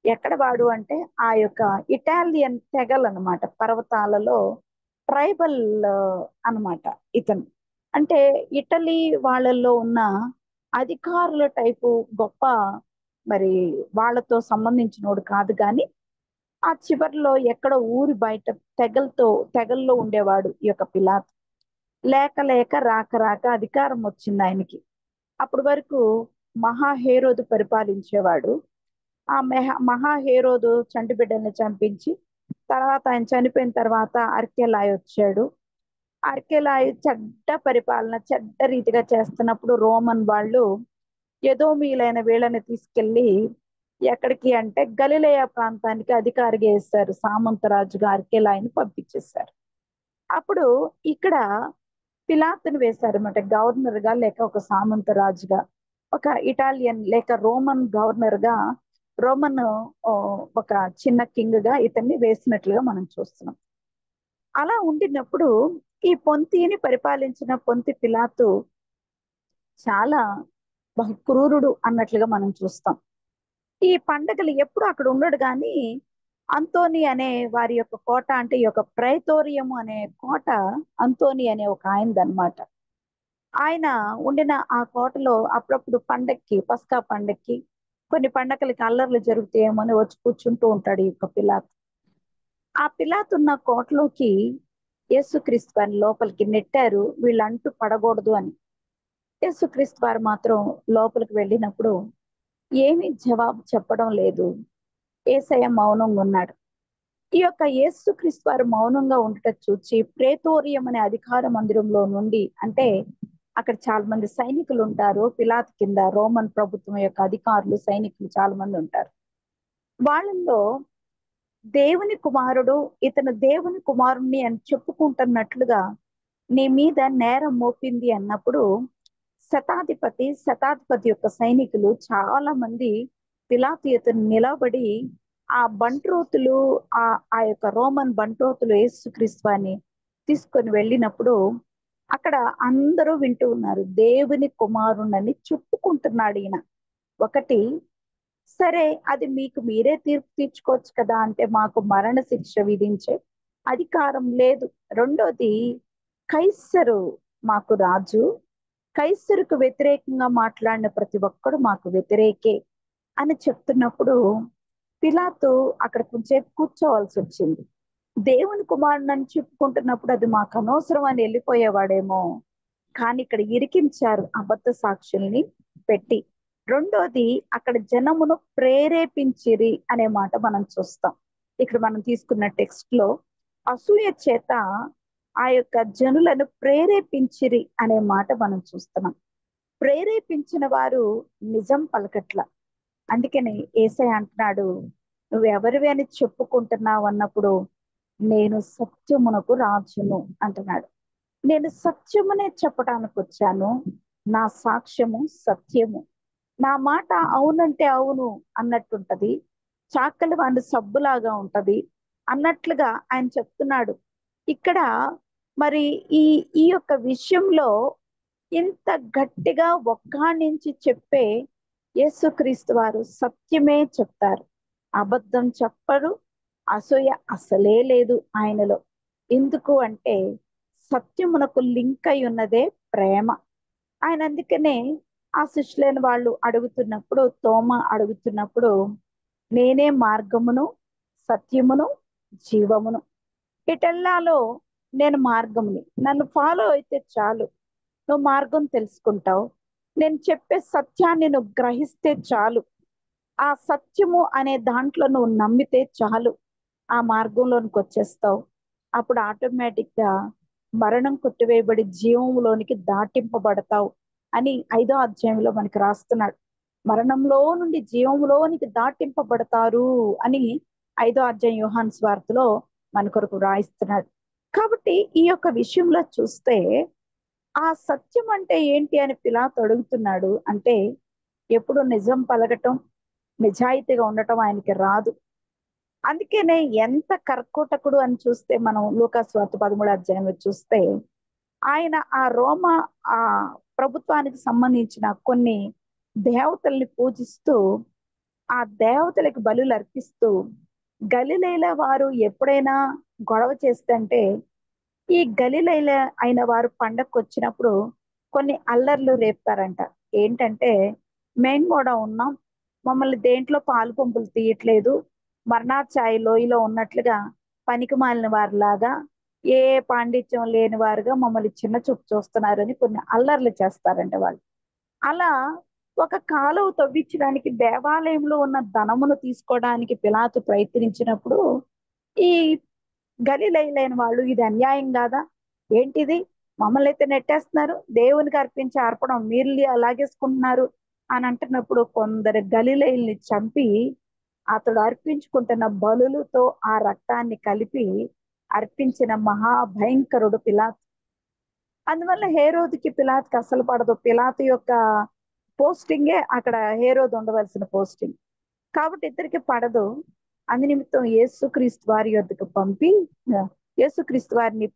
ఎక్కడ వాడు అంటే ఆ యొక్క ఇటాలియన్ తెగలు అన్నమాట, పర్వతాలలో ట్రైబల్ అన్నమాట ఇతను. అంటే ఇటలీ వాళ్ళల్లో ఉన్న అధికారుల టైపు గొప్ప, మరి వాళ్ళతో సంబంధించినోడు కాదు, కానీ ఆ చివరిలో ఎక్కడో ఊరి బయట తెగల్లో ఉండేవాడు ఈ యొక్క పిలాతు. లేక రాక అధికారం వచ్చింది ఆయనకి. అప్పటి వరకు మహాహేరోదు పరిపాలించేవాడు. ఆ మహాహేరోదు చంటి బిడ్డల్ని చంపించి తర్వాత ఆయన చనిపోయిన తర్వాత అర్కెలాయ్ వచ్చాడు. అర్కెలాయ్ చెడ్డ రీతిగా చేస్తున్నప్పుడు రోమన్ వాళ్ళు ఎదోమీయులైన వీళ్ళని తీసుకెళ్లి ఎక్కడికి అంటే గలిలయ ప్రాంతానికి అధికారిగా వేశారు, సామంతరాజుగా అర్కెలాయిని పంపించేశారు. అప్పుడు ఇక్కడ పిలాతుని వేశారు అన్నమాట, గవర్నర్ గా లేక ఒక సామంత రాజుగా, ఒక ఇటాలియన్ లేక రోమన్ గవర్నర్ గా, రోమన్ ఒక చిన్న కింగ్ గా ఇతన్ని వేసినట్లుగా మనం చూస్తున్నాం. అలా ఉండినప్పుడు ఈ పొంతిని పరిపాలించిన పొంతి పిలాతు చాలా బహు క్రూరుడు అన్నట్లుగా మనం చూస్తాం. ఈ పండగలు ఎప్పుడు అక్కడ ఉండడు, కానీ అంతోని అనే వారి యొక్క కోట, అంటే ఈ యొక్క ప్రైతోరియం అనే కోట అంతోని అనే ఒక ఆయనదన్నమాట. ఆయన ఉండిన ఆ కోటలో అప్పుడప్పుడు పస్కా పండక్కి కొన్ని పండగలకి అల్లర్లు జరుగుతాయేమో అని వచ్చి కూర్చుంటూ ఉంటాడు ఈ యొక్క పిలాతు. ఆ పిలాతు ఉన్న కోటలోకి యేసుక్రీస్తు వారిని లోపలికి నెట్టారు, వీళ్ళంటూ పడకూడదు అని. యేసుక్రీస్తు వారు మాత్రం లోపలికి వెళ్ళినప్పుడు ఏమీ జవాబు చెప్పడం లేదు. యేసయ్య మౌనంగా ఉన్నాడు. ఈ యొక్క యేసుక్రీస్తు వారు మౌనంగా ఉండటం చూచి ప్రేతోరియం అనే అధికార మందిరంలో నుండి, అంటే అక్కడ చాలా మంది సైనికులు ఉంటారు, పిలాతు కింద రోమన్ ప్రభుత్వం యొక్క అధికారులు సైనికులు చాలా మంది ఉంటారు. వాళ్ళల్లో ఇతను దేవుని కుమారుణ్ణి అని చెప్పుకుంటున్నట్లుగా నీ మీద నేరం మోపింది అన్నప్పుడు శతాధిపతి యొక్క సైనికులు చాలా మంది పిలాతు ఎదుట నిలబడి ఆ బంట్రోతులు, ఆ యొక్క రోమన్ బంట్రోతులు యేసుక్రీస్తుని తీసుకొని వెళ్ళినప్పుడు అక్కడ అందరూ వింటూ ఉన్నారు, దేవుని కుమారుణ్ణని చెప్పుకుంటున్నాడు ఈయన. ఒకటి, సరే అది మీకు మీరే తీర్పు తీర్చుకోవచ్చు కదా, అంటే మాకు మరణ శిక్ష విధించే అధికారం లేదు. రెండోది, కైసరు మాకు రాజు, కైసరుకు వ్యతిరేకంగా మాట్లాడిన ప్రతి ఒక్కడు మాకు వ్యతిరేకే అని చెప్తున్నప్పుడు పిలాతు అక్కడ కొంచెం కూర్చోవలసి వచ్చింది. దేవుని కుమారుని చెప్పుకుంటున్నప్పుడు అది మాకు అనవసరం అని వెళ్ళిపోయేవాడేమో, కానీ ఇక్కడ ఇరికించారు అబద్ధ సాక్షుల్ని పెట్టి. రెండోది, అక్కడ జనమును ప్రేరేపించిరి అనే మాట మనం చూస్తాం. ఇక్కడ మనం తీసుకున్న టెక్స్ట్ లో అసూయ చేత ఆ యొక్క జనులను ప్రేరేపించిరి అనే మాట మనం చూస్తున్నాం. ప్రేరేపించిన వారు నిజం పలకట్ల. అందుకని యేసయ్య అంటున్నాడు, నువ్వెవరివి అని చెప్పుకుంటున్నావు అన్నప్పుడు, నేను సత్యమునకు రాజును అంటున్నాడు. నేను సత్యమునే చెప్పడానికి వచ్చాను, నా సాక్ష్యము సత్యము, నా మాట అవునంటే అవును అన్నట్టుంటది, చాకలి వాడిని సబ్బులాగా ఉంటది అన్నట్లుగా ఆయన చెప్తున్నాడు. ఇక్కడ మరి ఈ ఈ యొక్క విషయంలో ఇంత గట్టిగా ఒక్కాణించి చెప్పే యేసుక్రీస్తు వారు సత్యమే చెప్తారు, అబద్ధం చెప్పరు. అసూయ అసలే లేదు ఆయనలో. ఎందుకు అంటే సత్యమునకు లింక్ అయి ఉన్నదే ప్రేమ. ఆయన అందుకనే ఆ శిష్యులైన వాళ్ళు అడుగుతున్నప్పుడు, తోమ అడుగుతున్నప్పుడు, నేనే మార్గమును సత్యమును జీవమును, ఇటెల్లాలో నేను మార్గముని, నన్ను ఫాలో అయితే చాలు, నువ్వు మార్గం తెలుసుకుంటావు, నేను చెప్పే సత్యాన్ని నువ్వు గ్రహిస్తే చాలు, ఆ సత్యము అనే దాంట్లో నువ్వు నమ్మితే చాలు, ఆ మార్గంలోనికి వచ్చేస్తావు. అప్పుడు ఆటోమేటిక్ గా మరణం కొట్టివేయబడి జీవంలోనికి దాటింపబడతావు అని 5వ అధ్యాయంలో మనకి రాస్తున్నాడు. మరణంలో నుండి జీవంలోనికి దాటింపబడతారు అని 5వ అధ్యాయం యోహాను సువార్తలో మన కొరకు రాయిస్తున్నాడు. కాబట్టి ఈ యొక్క విషయంలో చూస్తే ఆ సత్యం అంటే ఏంటి అని పిలాతు అడుగుతున్నాడు. అంటే ఎప్పుడు నిజం పలకటం, నిజాయితీగా ఉండటం ఆయనకి రాదు. అందుకనే ఎంత కర్కోటకుడు అని చూస్తే మనం లూకాసు వార్త 13వ అధ్యాయంలో చూస్తే, ఆయన ఆ రోమ ఆ ప్రభుత్వానికి సంబంధించిన కొన్ని దేవతల్ని పూజిస్తూ, ఆ దేవతలకు బలులు అర్పిస్తూ, గలిలయల వారు ఎప్పుడైనా గొడవ చేస్తుంటే, ఈ గలిలయల అయిన వారు పండగకు వచ్చినప్పుడు కొన్ని అల్లర్లు రేపుతారంట. ఏంటంటే, మేము కూడా ఉన్నాం, మమ్మల్ని దేంట్లో పాలు పంపులు తీయట్లేదు, మరణాఛాయ లోయలో ఉన్నట్లుగా పనికి మాలిన వారిలాగా, ఏ పాండిత్యం లేని వారుగా మమ్మల్ని చిన్న చూపు చూస్తున్నారని కొన్ని అల్లర్లు చేస్తారంట వాళ్ళు. అలా ఒక కాలువ తవ్వించడానికి దేవాలయంలో ఉన్న ధనమును తీసుకోవడానికి పిలాతు ప్రయత్నించినప్పుడు, ఈ గలిలయులైన వాళ్ళు, ఇది అన్యాయం కాదా, ఏంటిది, మమ్మల్ని అయితే నెట్టేస్తున్నారు, దేవునికి అర్పించే అర్పణం మీరు అలాగేసుకుంటున్నారు అని అంటున్నప్పుడు, కొందరు గలిలయుల్ని చంపి అతడు అర్పించుకుంటున్న బలులతో ఆ రక్తాన్ని కలిపి అర్పించిన మహాభయంకరుడు పిలాతు. అందువల్ల హేరోదుకి పిలాతుకి అస్సలు పడదు. పిలాతు యొక్క పోస్టింగే అక్కడ హేరోదు ఉండవలసిన పోస్టింగ్ కాబట్టి ఇద్దరికి పడదు. అందు నిమిత్తం యేసుక్రీస్తు వారి యొద్దకు పంపి, యేసుక్రీస్తు వారిని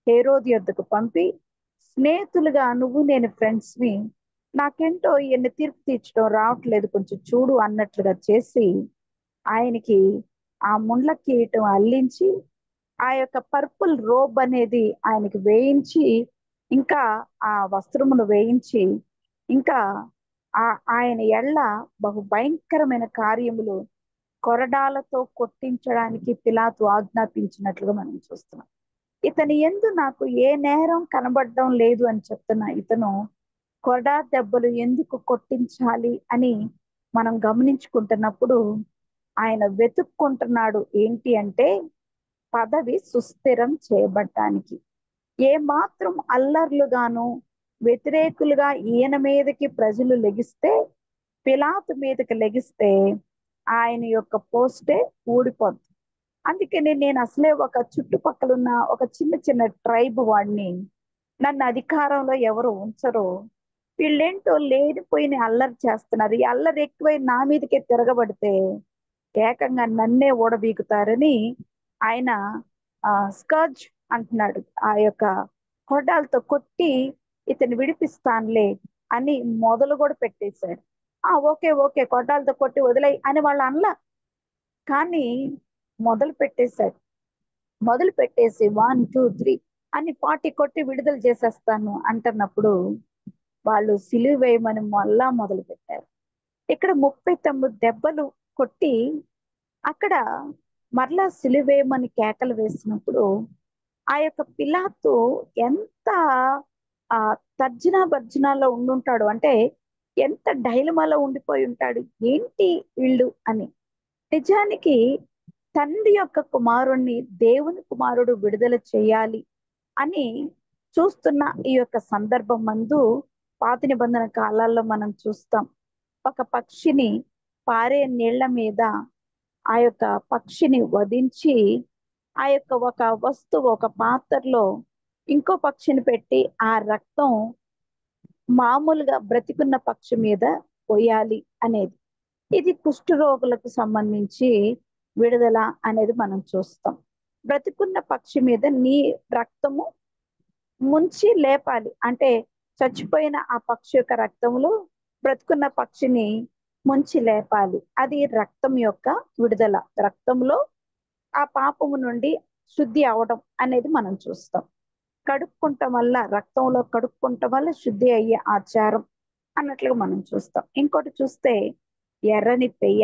హేరోదు యొద్దకు పంపి, స్నేహితులుగా నువ్వు నేను ఫ్రెండ్స్ని, నాకేంటో ఈయన్ని తీర్పు తీర్చడం రావట్లేదు, కొంచెం చూడు అన్నట్లుగా చేసి ఆయనకి ఆ ముండ్ల కిరీటం అల్లించి, ఆ యొక్క పర్పుల్ రోబ్ అనేది ఆయనకి వేయించి, ఇంకా ఆ వస్త్రమును వేయించి, ఇంకా ఆయన ఎళ్ళ బహు భయంకరమైన కార్యములు కొరడాలతో కొట్టించడానికి పిలాతు ఆజ్ఞాపించినట్లుగా మనం చూస్తున్నాం. ఇతని యందు నాకు ఏ నేరం కనబడడం లేదు అని చెప్తున్న ఇతను కొరడా దెబ్బలు ఎందుకు కొట్టించాలి అని మనం గమనించుకుంటున్నప్పుడు, ఆయన వెతుక్కుంటున్నాడు ఏంటి అంటే పదవి సుస్థిరం చేయబడటానికి. ఏ మాత్రం అల్లర్లుగాను వ్యతిరేకులుగా ఈయన మీదకి ప్రజలు లెగిస్తే, పిలాతు మీదకి లెగిస్తే ఆయన యొక్క పోస్టే ఊడిపోద్ది. అందుకని నేను అసలే ఒక చుట్టుపక్కల ఉన్న ఒక చిన్న చిన్న ట్రైబ్ వాడిని, నన్ను అధికారంలో ఎవరు ఉంచరు, వీళ్ళేంటో లేనిపోయిన అల్లరి చేస్తున్నారు, ఈ అల్లరి ఎక్కువై నా మీదకే తిరగబడితే ఏకంగా నన్నే ఓడబీకుతారని ఆయన స్కర్జ్ అంటున్నాడు, ఆ యొక్క కొరడాలతో కొట్టి ఇతను విడిపిస్తానులే అని మొదలు కూడా పెట్టేశాడు. ఓకే ఓకే కొరడాలతో కొట్టి వదిలేయి అని వాళ్ళు అనలా, కానీ మొదలు పెట్టేశాడు. మొదలు పెట్టేసి 1 2 3 అని 40 కొట్టి విడుదల చేసేస్తాను అంటున్నప్పుడు, వాళ్ళు సిలువ వేయమని మళ్ళా మొదలు పెట్టారు. ఇక్కడ 39 దెబ్బలు కొట్టి అక్కడ మరలా సిలువేయమని కేకలు వేసినప్పుడు, ఆ యొక్క పిలాతు ఎంత ఆ తర్జనా భర్జనాల్లో ఉండుంటాడు. అంటే ఎంత డైలమాలో ఉండిపోయి ఉంటాడు. ఏంటి వీళ్ళు అని. నిజానికి తండ్రి యొక్క కుమారుణ్ణి దేవుని కుమారుడు విడుదల చేయాలి అని చూస్తున్న ఈ యొక్క సందర్భం మందు పాత నిబంధన కాలాల్లో మనం చూస్తాం. ఒక పక్షిని పారే నీళ్ల మీద ఆ యొక్క పక్షిని వధించి ఆ యొక్క ఒక వస్తువు ఒక పాత్రలో ఇంకో పక్షిని పెట్టి ఆ రక్తం మామూలుగా బ్రతికున్న పక్షి మీద పోయాలి అనేది. ఇది కుష్ఠరోగులకు సంబంధించి విడుదల అనేది మనం చూస్తాం. బ్రతికున్న పక్షి మీద నీ రక్తము ముంచి లేపాలి. అంటే చచ్చిపోయిన ఆ పక్షి యొక్క రక్తములో బ్రతుకున్న పక్షిని ముంచి లేపాలి. అది రక్తం యొక్క విడుదల. రక్తంలో ఆ పాపము నుండి శుద్ధి అవడం అనేది మనం చూస్తాం. కడుక్కుంటం వల్ల రక్తంలో కడుక్కుంటం వల్ల శుద్ధి అయ్యే ఆచారం అన్నట్లుగా మనం చూస్తాం. ఇంకోటి చూస్తే ఎర్రని పెయ్య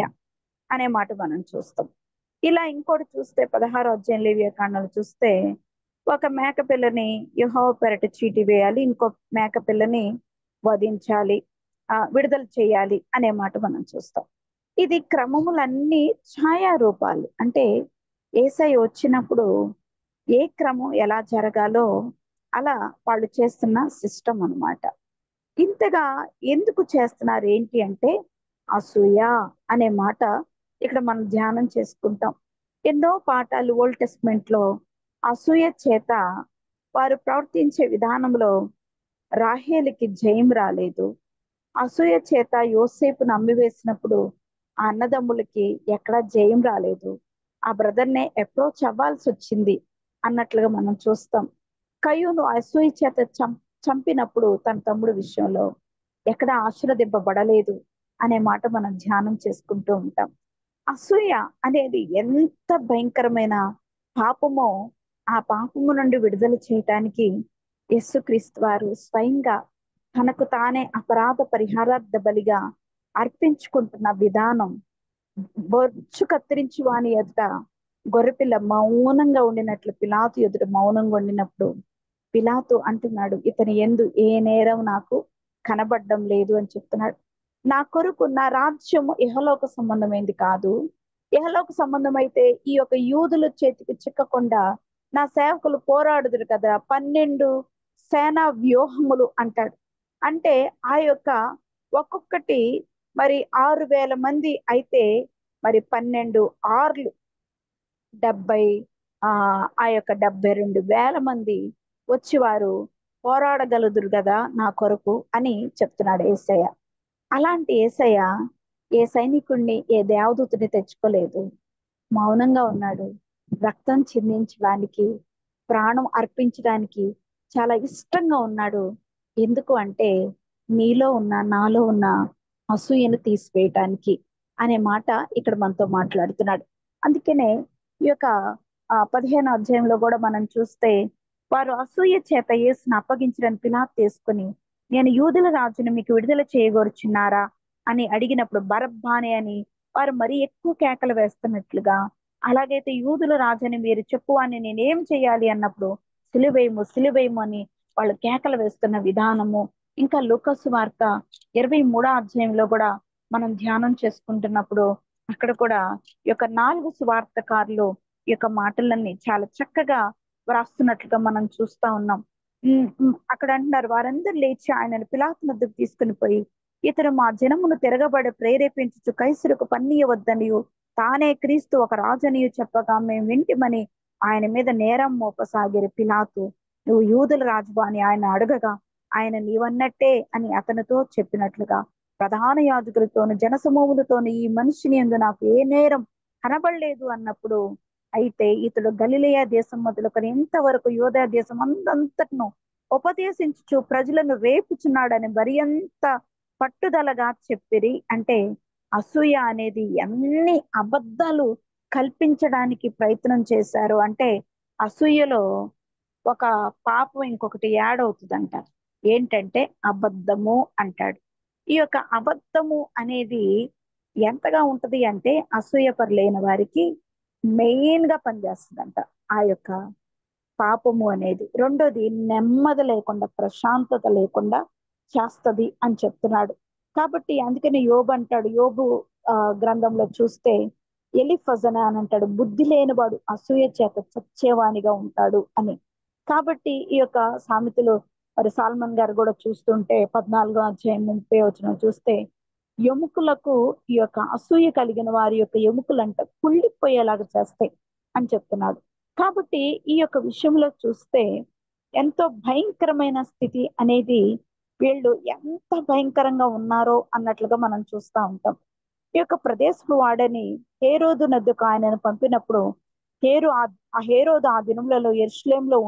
అనే మాట మనం చూస్తాం. ఇలా ఇంకోటి చూస్తే 16వ అధ్యాయం లేవియకాండం చూస్తే ఒక మేక పిల్లని యెహోవా పెరట చీటి వేయాలి, ఇంకో మేక పిల్లని వధించాలి, విడుదల చేయాలి అనే మాట మనం చూస్తాం. ఇది క్రమములన్నీ ఛాయారూపాలు. అంటే యేసయ్య వచ్చినప్పుడు ఏ క్రమం ఎలా జరగాలో అలా వాళ్ళు చేస్తున్న సిస్టమ్ అన్నమాట. ఇంతగా ఎందుకు చేస్తున్నారు ఏంటి అంటే అసూయ అనే మాట ఇక్కడ మనం ధ్యానం చేసుకుంటాం. ఎన్నో పాఠాలు ఓల్డ్ టెస్ట్మెంట్ లో అసూయ చేత వారు ప్రవర్తించే విధానంలో రాహేలుకి జయం రాలేదు. అసూయ చేత యోసేపును అమ్మివేసినప్పుడు ఆ అన్నదమ్ములకి ఎక్కడా జయం రాలేదు. ఆ బ్రదర్నే అప్రోచ్ అవ్వాల్సి వచ్చింది అన్నట్లుగా మనం చూస్తాం. కయ్యూను అసూయ చేత చంపినప్పుడు తన తమ్ముడు విషయంలో ఎక్కడ ఆశీర్వదింపబడలేదు అనే మాట మనం ధ్యానం చేసుకుంటూ ఉంటాం. అసూయ అనేది ఎంత భయంకరమైన పాపమో ఆ పాపము నుండి విడుదల చేయటానికి యేసుక్రీస్తు వారు స్వయంగా తనకు తానే అపరాధ పరిహారార్థ బలిగా అర్పించుకుంటున్న విధానం. బొచ్చు కత్తిరించి వాని ఎదుట గొర్రెపిల్ల మౌనంగా ఉండినట్లు పిలాతు ఎదుట మౌనంగా ఉండినప్పుడు పిలాతు అంటున్నాడు, ఇతని యందు ఏ నేరం నాకు కనబడడం లేదు అని చెప్తున్నాడు. నా కొరకు నా రాజ్యము ఇహలోక సంబంధమైంది కాదు. ఇహలోక సంబంధం అయితే ఈ యొక్క యూదుల చేతికి చిక్కకుండా నా సేవకులు పోరాడుదురు కదా, 12 సేనా వ్యూహములు అంటాడు. అంటే ఆ యొక్క ఒక్కొక్కటి మరి 6,000 మంది అయితే మరి 12 ఆర్లు 70 ఆ యొక్క 72,000 మంది వచ్చి వారు పోరాడగలుగుదురు కదా నా కొరకు అని చెప్తున్నాడు యేసయ్య. అలాంటి యేసయ్య ఏ సైనికుణ్ణి ఏ దేవదూతని తెచ్చుకోలేదు. మౌనంగా ఉన్నాడు. రక్తం చిందించడానికి ప్రాణం అర్పించడానికి చాలా ఇష్టంగా ఉన్నాడు. ఎందుకు అంటే నీలో ఉన్న నాలో ఉన్న అసూయను తీసివేయటానికి అనే మాట ఇక్కడ మనతో మాట్లాడుతున్నాడు. అందుకనే ఈ యొక్క 15వ అధ్యాయంలో కూడా మనం చూస్తే వారు అసూయ చేత యేసును అప్పగించడానికి పిలాతు తీసుకుని నేను యూదుల రాజును మీకు విడుదల చేయగోరుచున్నారా అని అడిగినప్పుడు బరబ్బానే అని వారు మరీ ఎక్కువ కేకలు వేస్తున్నట్లుగా, అలాగైతే యూదుల రాజుని మీరు చెప్పు అని నేనేం చేయాలి అన్నప్పుడు సిలువేయము సిలువేయము అని వాళ్ళు కేకలు వేస్తున్న విధానము. ఇంకా లూకాసు వార్త 23వ అధ్యాయంలో కూడా మనం ధ్యానం చేసుకుంటున్నప్పుడు అక్కడ కూడా ఈ యొక్క 4 సువార్తకారులు ఈ యొక్క మాటలన్నీ చాలా చక్కగా వ్రాస్తున్నట్లుగా మనం చూస్తా ఉన్నాం. అక్కడ అంటున్నారు, వారందరూ లేచి ఆయనను పిలాతు వద్దకు తీసుకుని పోయి ఇతడు మా జనమును తిరగబడి ప్రేరేపించుచు కైసరుకు పన్నీయవద్దనియు తానే క్రీస్తు ఒక రాజనియు చెప్పగా మేము వింటిమని ఆయన మీద నేరం మోపసాగిరి. పిలాతు నువ్వు యూదుల రాజువా అని ఆయన అడగగా ఆయన నీవన్నట్టే అని అతనితో చెప్పినట్లుగా ప్రధాన యాజకులతోను జనసమూహులతోను ఈ మనిషిని యందు నాకు ఏ నేరం కనబడలేదు అన్నప్పుడు, అయితే ఇతడు గలిలయ దేశం మొదలుకొని ఇంతవరకు యోధా దేశం అంతటను ఉపదేశించుచు ప్రజలను రేపుచున్నాడని మరి ఎంత పట్టుదలగా చెప్పిరి. అంటే అసూయ అనేది ఎన్ని అబద్ధాలు కల్పించడానికి ప్రయత్నం చేశారు అంటే అసూయలో ఒక పాపం ఇంకొకటి యాడ్ అవుతుందంట. ఏంటంటే అబద్ధము అంటాడు. ఈ యొక్క అబద్ధము అనేది ఎంతగా ఉంటది అంటే అసూయ పరులైన వారికి మెయిన్ గా పనిచేస్తుందంట. ఆ యొక్క పాపము అనేది. రెండోది నెమ్మది లేకుండా, ప్రశాంతత లేకుండా చేస్తది అని చెప్తున్నాడు. కాబట్టి అందుకని యోబు అంటాడు, యోబు గ్రంథంలో చూస్తే ఎలిఫజన అని అంటాడు, బుద్ధి లేనివాడు అసూయ చేత చచ్చేవానిగా ఉంటాడు అని. కాబట్టి ఈ యొక్క సామెతలు మరి సాల్మన్ గారు కూడా చూస్తుంటే 14 అధ్యాయం 30 వచనం చూస్తే, ఎముకలకు ఈ యొక్క అసూయ కలిగిన వారి యొక్క ఎముకలంట కుళ్ళిపోయేలాగా చేస్తాయి అని చెప్తున్నాడు. కాబట్టి ఈ యొక్క విషయంలో చూస్తే ఎంతో భయంకరమైన స్థితి అనేది, వీళ్ళు ఎంత భయంకరంగా ఉన్నారో అన్నట్లుగా మనం చూస్తూ ఉంటాం. ఈ యొక్క ప్రదేశపు వాడని హేరోదు నద్దుకు ఆయనను పంపినప్పుడు, హేరోదు ఆ దినములలో యెరూషలేములో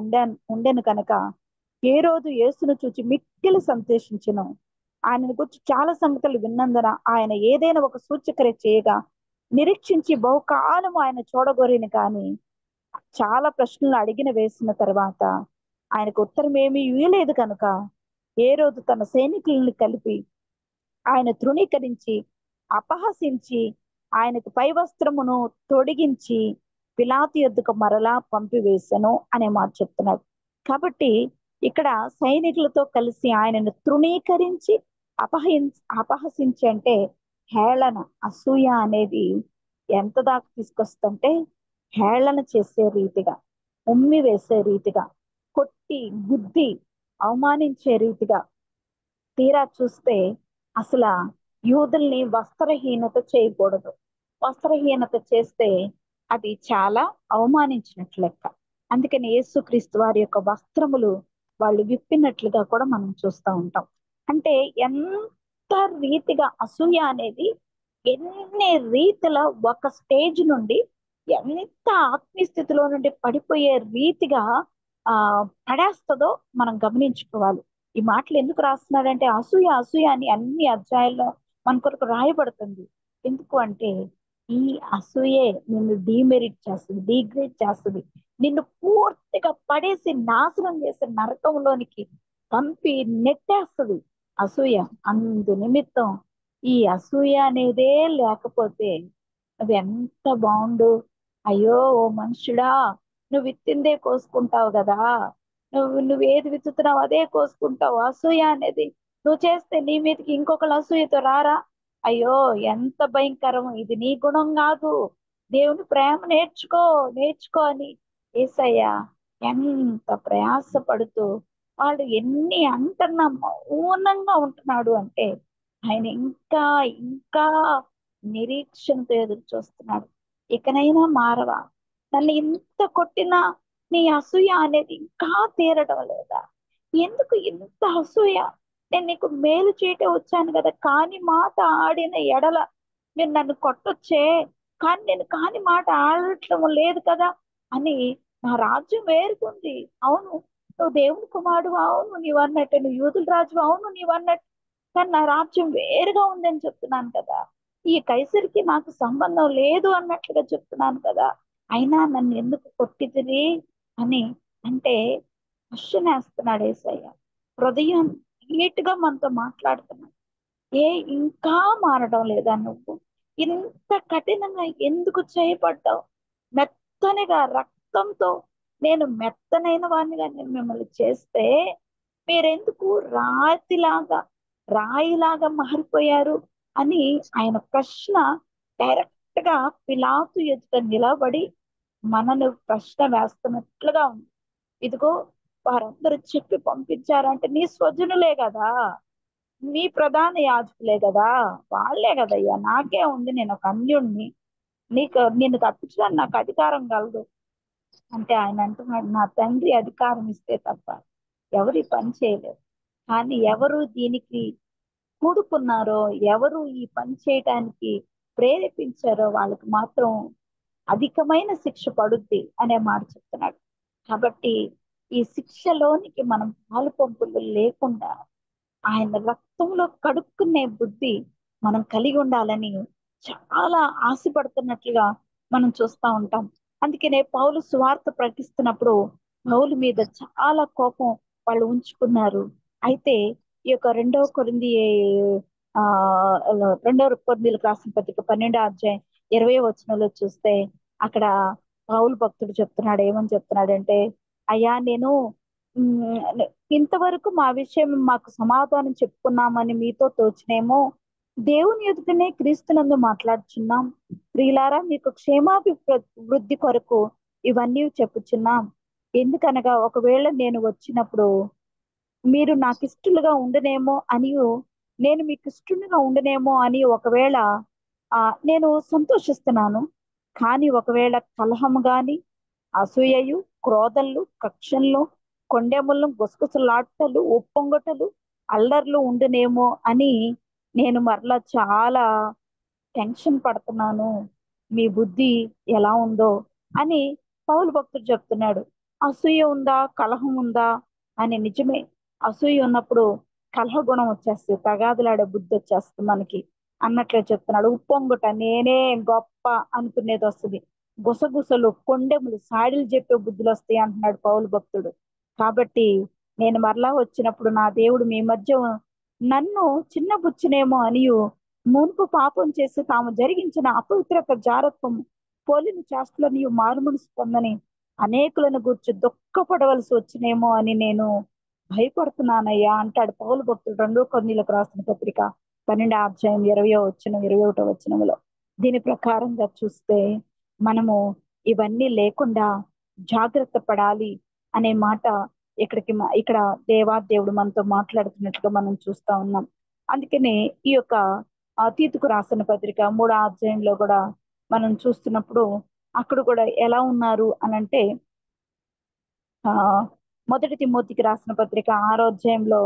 ఉండెను కనుక హేరోదు యేసును చూచి మిక్కిలి సంతోషించెను. ఆయనను గురించి చాలా సంగతులు విన్నందున ఆయన ఏదైనా ఒక సూచక్రియ చేయగా నిరీక్షించి బహుకాలం ఆయన చూడగోరిని. కానీ చాలా ప్రశ్నలు అడిగిన వేసిన తర్వాత ఆయనకు ఉత్తరం ఏమీ ఇవ్వలేదు కనుక హేరోదు తన సైనికులను కలిపి ఆయన తృణీకరించి అపహసించి ఆయనకు పై వస్త్రమును తొడిగించి పిలాతు యొద్దకు మరలా పంపివేశను అనే మాట చెప్తున్నాడు. కాబట్టి ఇక్కడ సైనికులతో కలిసి ఆయనను తృణీకరించి అపహసించి అంటే హేళన, అసూయ అనేది ఎంత దాకా తీసుకొస్తుంటే హేళన చేసే రీతిగా, ఉమ్మి వేసే రీతిగా, కొట్టి గుద్ది అవమానించే రీతిగా. తీరా చూస్తే అసలు యూదుల్ని వస్త్రహీనత చేయకూడదు. వస్త్రహీనత చేస్తే అది చాలా అవమానించినట్లు లెక్క. అందుకని యేసుక్రీస్తు వారి యొక్క వస్త్రములు వాళ్ళు విప్పినట్లుగా కూడా మనం చూస్తూ ఉంటాం. అంటే ఎంత రీతిగా అసూయ అనేది ఎన్ని రీతిల ఒక స్టేజ్ నుండి ఎంత ఆత్మీయ స్థితిలో నుండి పడిపోయే రీతిగా ఆ పడేస్తుందో మనం గమనించుకోవాలి. ఈ మాటలు ఎందుకు రాస్తున్నాడంటే అసూయ అసూయ అని అన్ని అధ్యాయాల్లో మన కొరకు రాయబడుతుంది. ఎందుకు అంటే ఈ అసూయే నిన్ను డిమెరిట్ చేస్తుంది, డిగ్రేడ్ చేస్తుంది, నిన్ను పూర్తిగా పడేసి నాశనం చేసి నరకంలోనికి పంపి నెట్టేస్తుంది అసూయ. అందు నిమిత్తం ఈ అసూయ అనేదే లేకపోతే అది ఎంత బాగుండు. అయ్యో ఓ మనుషుడా, నువ్వు విత్తిందే కోసుకుంటావు కదా, నువ్వు ఏది విత్తుతున్నావు అదే కోసుకుంటావు. అసూయ అనేది నువ్వు చేస్తే నీ మీదకి ఇంకొకరు అసూయతో రారా? అయ్యో ఎంత భయంకరం, ఇది నీ గుణం కాదు, దేవుని ప్రేమ నేర్చుకో నేర్చుకో అని యేసయ్య ఎంత ప్రయాసపడుతూ వాళ్ళు ఎన్ని అంటున్నా మౌనంగా ఉంటున్నాడు అంటే ఆయన ఇంకా ఇంకా నిరీక్షణతో ఎదురు చూస్తున్నాడు. ఇకనైనా మారవా? నన్ను ఇంత కొట్టినా నీ అసూయ అనేది ఇంకా తీరడం లేదా? ఎందుకు ఇంత అసూయ? నేను నీకు మేలు చేయటం వచ్చాను కదా, కాని మాట ఆడిన ఎడల మీరు నన్ను కొట్టొచ్చే, కానీ నేను కాని మాట ఆడటం లేదు కదా అని నా రాజ్యం వేరుకుంది. అవును, నువ్వు దేవుని కుమారుడు, అవును నీవు అన్నట్టు, నువ్వు యూదుల రాజు, అవును నీవు అన్నట్టు, కానీ నా రాజ్యం వేరుగా ఉందని చెప్తున్నాను కదా, ఈ కైసరికి నాకు సంబంధం లేదు అన్నట్లుగా చెప్తున్నాను కదా, అయినా నన్ను ఎందుకు కొట్టిదిరి అని అంటే క్వశ్చన్ వేస్తున్నాడు యేసయ్య. హృదయం నీట్గా మనతో మాట్లాడుతున్నాడు. ఇంకా మారడం లేదా నువ్వు? ఇంత కఠినంగా ఎందుకు చేయబడ్డావు? మెత్తనిగా రక్తంతో నేను మెత్తనైన వాడినిగా నేను మిమ్మల్ని చేస్తే మీరెందుకు రాయిలాగా మారిపోయారు అని ఆయన ప్రశ్న డైరెక్ట్ గా పిలాతు ఎదుట నిలబడి మనను ప్రశ్న వేస్తున్నట్లుగా ఉంది. ఇదిగో వారందరూ చెప్పి పంపించారంటే నీ స్వజనులే కదా, నీ ప్రధాన యాజకులే కదా, వాళ్ళే కదయ్యా, నాకే ఉంది, నేను ఒక అన్యుణ్ణి, నిన్ను తప్పించడానికి నాకు అధికారం కలదు అంటే ఆయన అంటున్నాడు, నా తండ్రి అధికారం ఇస్తే తప్ప ఎవరు ఈ పని చేయలేరు. కానీ ఎవరు దీనికి కూడుకున్నారో, ఎవరు ఈ పని చేయటానికి ప్రేరేపించారో వాళ్ళకి మాత్రం అధికమైన శిక్ష పడుద్ది అనే మాట చెప్తున్నాడు. కాబట్టి ఈ శిక్షలోనికి మనం పాలు పంపులు లేకుండా ఆయన రక్తంలో కడుక్కునే బుద్ధి మనం కలిగి ఉండాలని చాలా ఆశపడుతున్నట్లుగా మనం చూస్తూ ఉంటాం. అందుకనే పౌలు సువార్త ప్రకటిస్తున్నప్పుడు పౌలు మీద చాలా కోపం వాళ్ళు ఉంచుకున్నారు. అయితే ఈ యొక్క ఆ రెండవ కొరింథీయులకు రాసిన పత్రిక 12 అధ్యాయం 20 వచనంలో చూస్తే అక్కడ పౌలు భక్తుడు చెప్తున్నాడు, ఏమని చెప్తున్నాడంటే, అయ్యా నేను ఇంతవరకు మా విషయం మాకు సమాధానం చెప్పుకున్నామని మీతో తోచినేమో, దేవుని ఎదుటనే క్రీస్తునందు మాట్లాడుచున్నాం. ప్రియులారా మీకు వృద్ధి కొరకు ఇవన్నీ చెప్పుచున్నాం. ఎందుకనగా ఒకవేళ నేను వచ్చినప్పుడు మీరు నాకు ఇష్టలుగా ఉండనేమో అనియు, నేను మీకు ఇష్టలుగా ఉండనేమో అని ఒకవేళ నేను సంతోషిస్తున్నాను. కానీ ఒకవేళ కలహము గాని, అసూయయు, క్రోధంలు, కక్షలు, కొండెములను, గుసగుసలాటలు, ఉప్పొంగటలు, అల్లర్లు ఉండునేమో అని నేను మరలా చాలా టెన్షన్ పడుతున్నాను. మీ బుద్ధి ఎలా ఉందో అని పౌలు భక్తుడు చెప్తున్నాడు. అసూయ ఉందా, కలహం ఉందా అని. నిజమే, అసూయ ఉన్నప్పుడు కలహ గుణం వచ్చేస్తుంది, తగాదులాడే బుద్ధి వచ్చేస్తుంది మనకి అన్నట్లే చెప్తున్నాడు. ఉప్పొంగుట, నేనే గొప్ప అనుకునేది వస్తుంది. గుసగుసలు, కొండెములు, సాడిలు చెప్పే బుద్ధులు వస్తాయి అంటున్నాడు పౌలు భక్తుడు. కాబట్టి నేను మరలా వచ్చినప్పుడు నా దేవుడు మీ మధ్య నన్ను చిన్నబుచ్చునేమో అనియు, మునుపు పాపం చేసి తాము జరిగించిన అపవిత్రత, జారత్వం, పోలిన చేష్టలని మారుమనసు పొందని అనేకులను గూర్చి దుఃఖపడవలసి వచ్చినేమో అని నేను భయపడుతున్నానయ్యా అంటాడు పౌలు భక్తుడు 2 కొరింథీయులకు రాసిన పత్రిక 12వ అధ్యాయం 21వ వచనంలో. దీని ప్రకారంగా చూస్తే మనము ఇవన్నీ లేకుండా జాగ్రత్త పడాలి అనే మాట ఇక్కడ దేవుడు మనతో మాట్లాడుతున్నట్లుగా మనం చూస్తా ఉన్నాం. అందుకనే ఈ యొక్క తీతుకు రాసిన పత్రిక 3వ అధ్యాయంలో కూడా మనం చూస్తున్నప్పుడు అక్కడ కూడా ఎలా ఉన్నారు అనంటే, ఆ మొదటి తిమోతికి రాసిన పత్రిక 6వ అధ్యాయంలో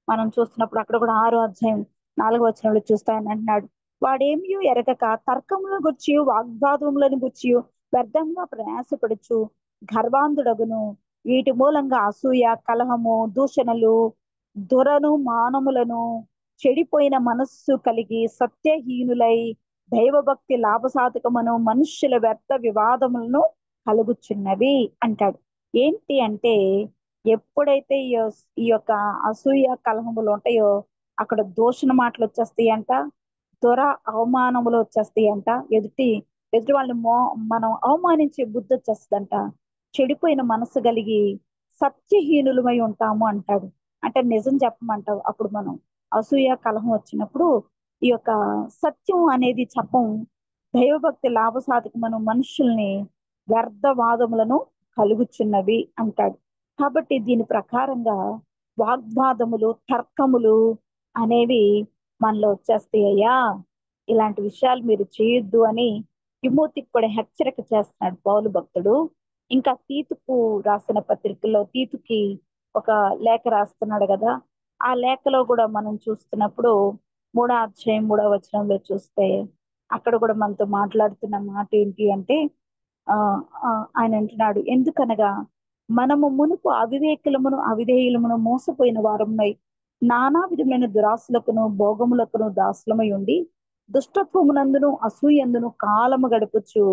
మనం చూస్తున్నప్పుడు అక్కడ కూడా 6వ అధ్యాయం 4వ వచనంలో చూస్తాయని అంటున్నాడు. వాడేమియో ఎరగక తర్కములను గుర్చి, వాగ్వాదములను గుర్చి వ్యర్థంగా ప్రయాసపడుచు గర్వాంధుడగును. వీటి మూలంగా అసూయ, కలహము, దూషణలు, దురను మానములను, చెడిపోయిన మనస్సు కలిగి సత్యహీనులై దైవభక్తి లాభసాధకమును మనుష్యుల వ్యర్థ వివాదములను కలుగుచున్నవి అంటాడు. ఏంటి అంటే, ఎప్పుడైతే ఈ యొక్క అసూయ కలహములు ఉంటాయో అక్కడ దూషణ మాటలు వచ్చేస్తాయి అంట, దుర అవమానములు వచ్చేస్తాయి అంట, ఎదుటి వాళ్ళని మనం అవమానించే బుద్ధి వచ్చేస్తుందంట, చెడిపోయిన మనసు కలిగి సత్యహీనులమై ఉంటాము అంటాడు. అంటే నిజం చెప్పమంటావు. అప్పుడు మనం అసూయ కలహం వచ్చినప్పుడు ఈ యొక్క సత్యం అనేది చెప్పం, దైవభక్తి లాభసాధకమను మనుషుల్ని వ్యర్థవాదములను కలుగుచున్నవి అంటాడు. కాబట్టి దీని ప్రకారంగా వాగ్వాదములు, తర్కములు అనేవి మనలో వచ్చేస్తాయ్యా. ఇలాంటి విషయాలు మీరు చేయొద్దు అని తిమోతికి కూడా హెచ్చరిక చేస్తున్నాడు పౌలు భక్తుడు. ఇంకా తీతుకు రాసిన పత్రికలో తీతుకి ఒక లేఖ రాస్తున్నాడు కదా, ఆ లేఖలో కూడా మనం చూస్తున్నప్పుడు 3వ అధ్యాయం 3వ వచనంలో చూస్తే అక్కడ కూడా మనతో మాట్లాడుతున్న మాట ఏంటి అంటే, ఆ ఆయన అంటున్నాడు, ఎందుకనగా మనము మునుపు అవివేకులమును అవిధేయులమును మోసపోయిన వారమునై నానా విధమైన దురాశలకును భోగములకును దాసులమై ఉండి దుష్టత్వమునందును అసూయందును కాలము గడుపుచు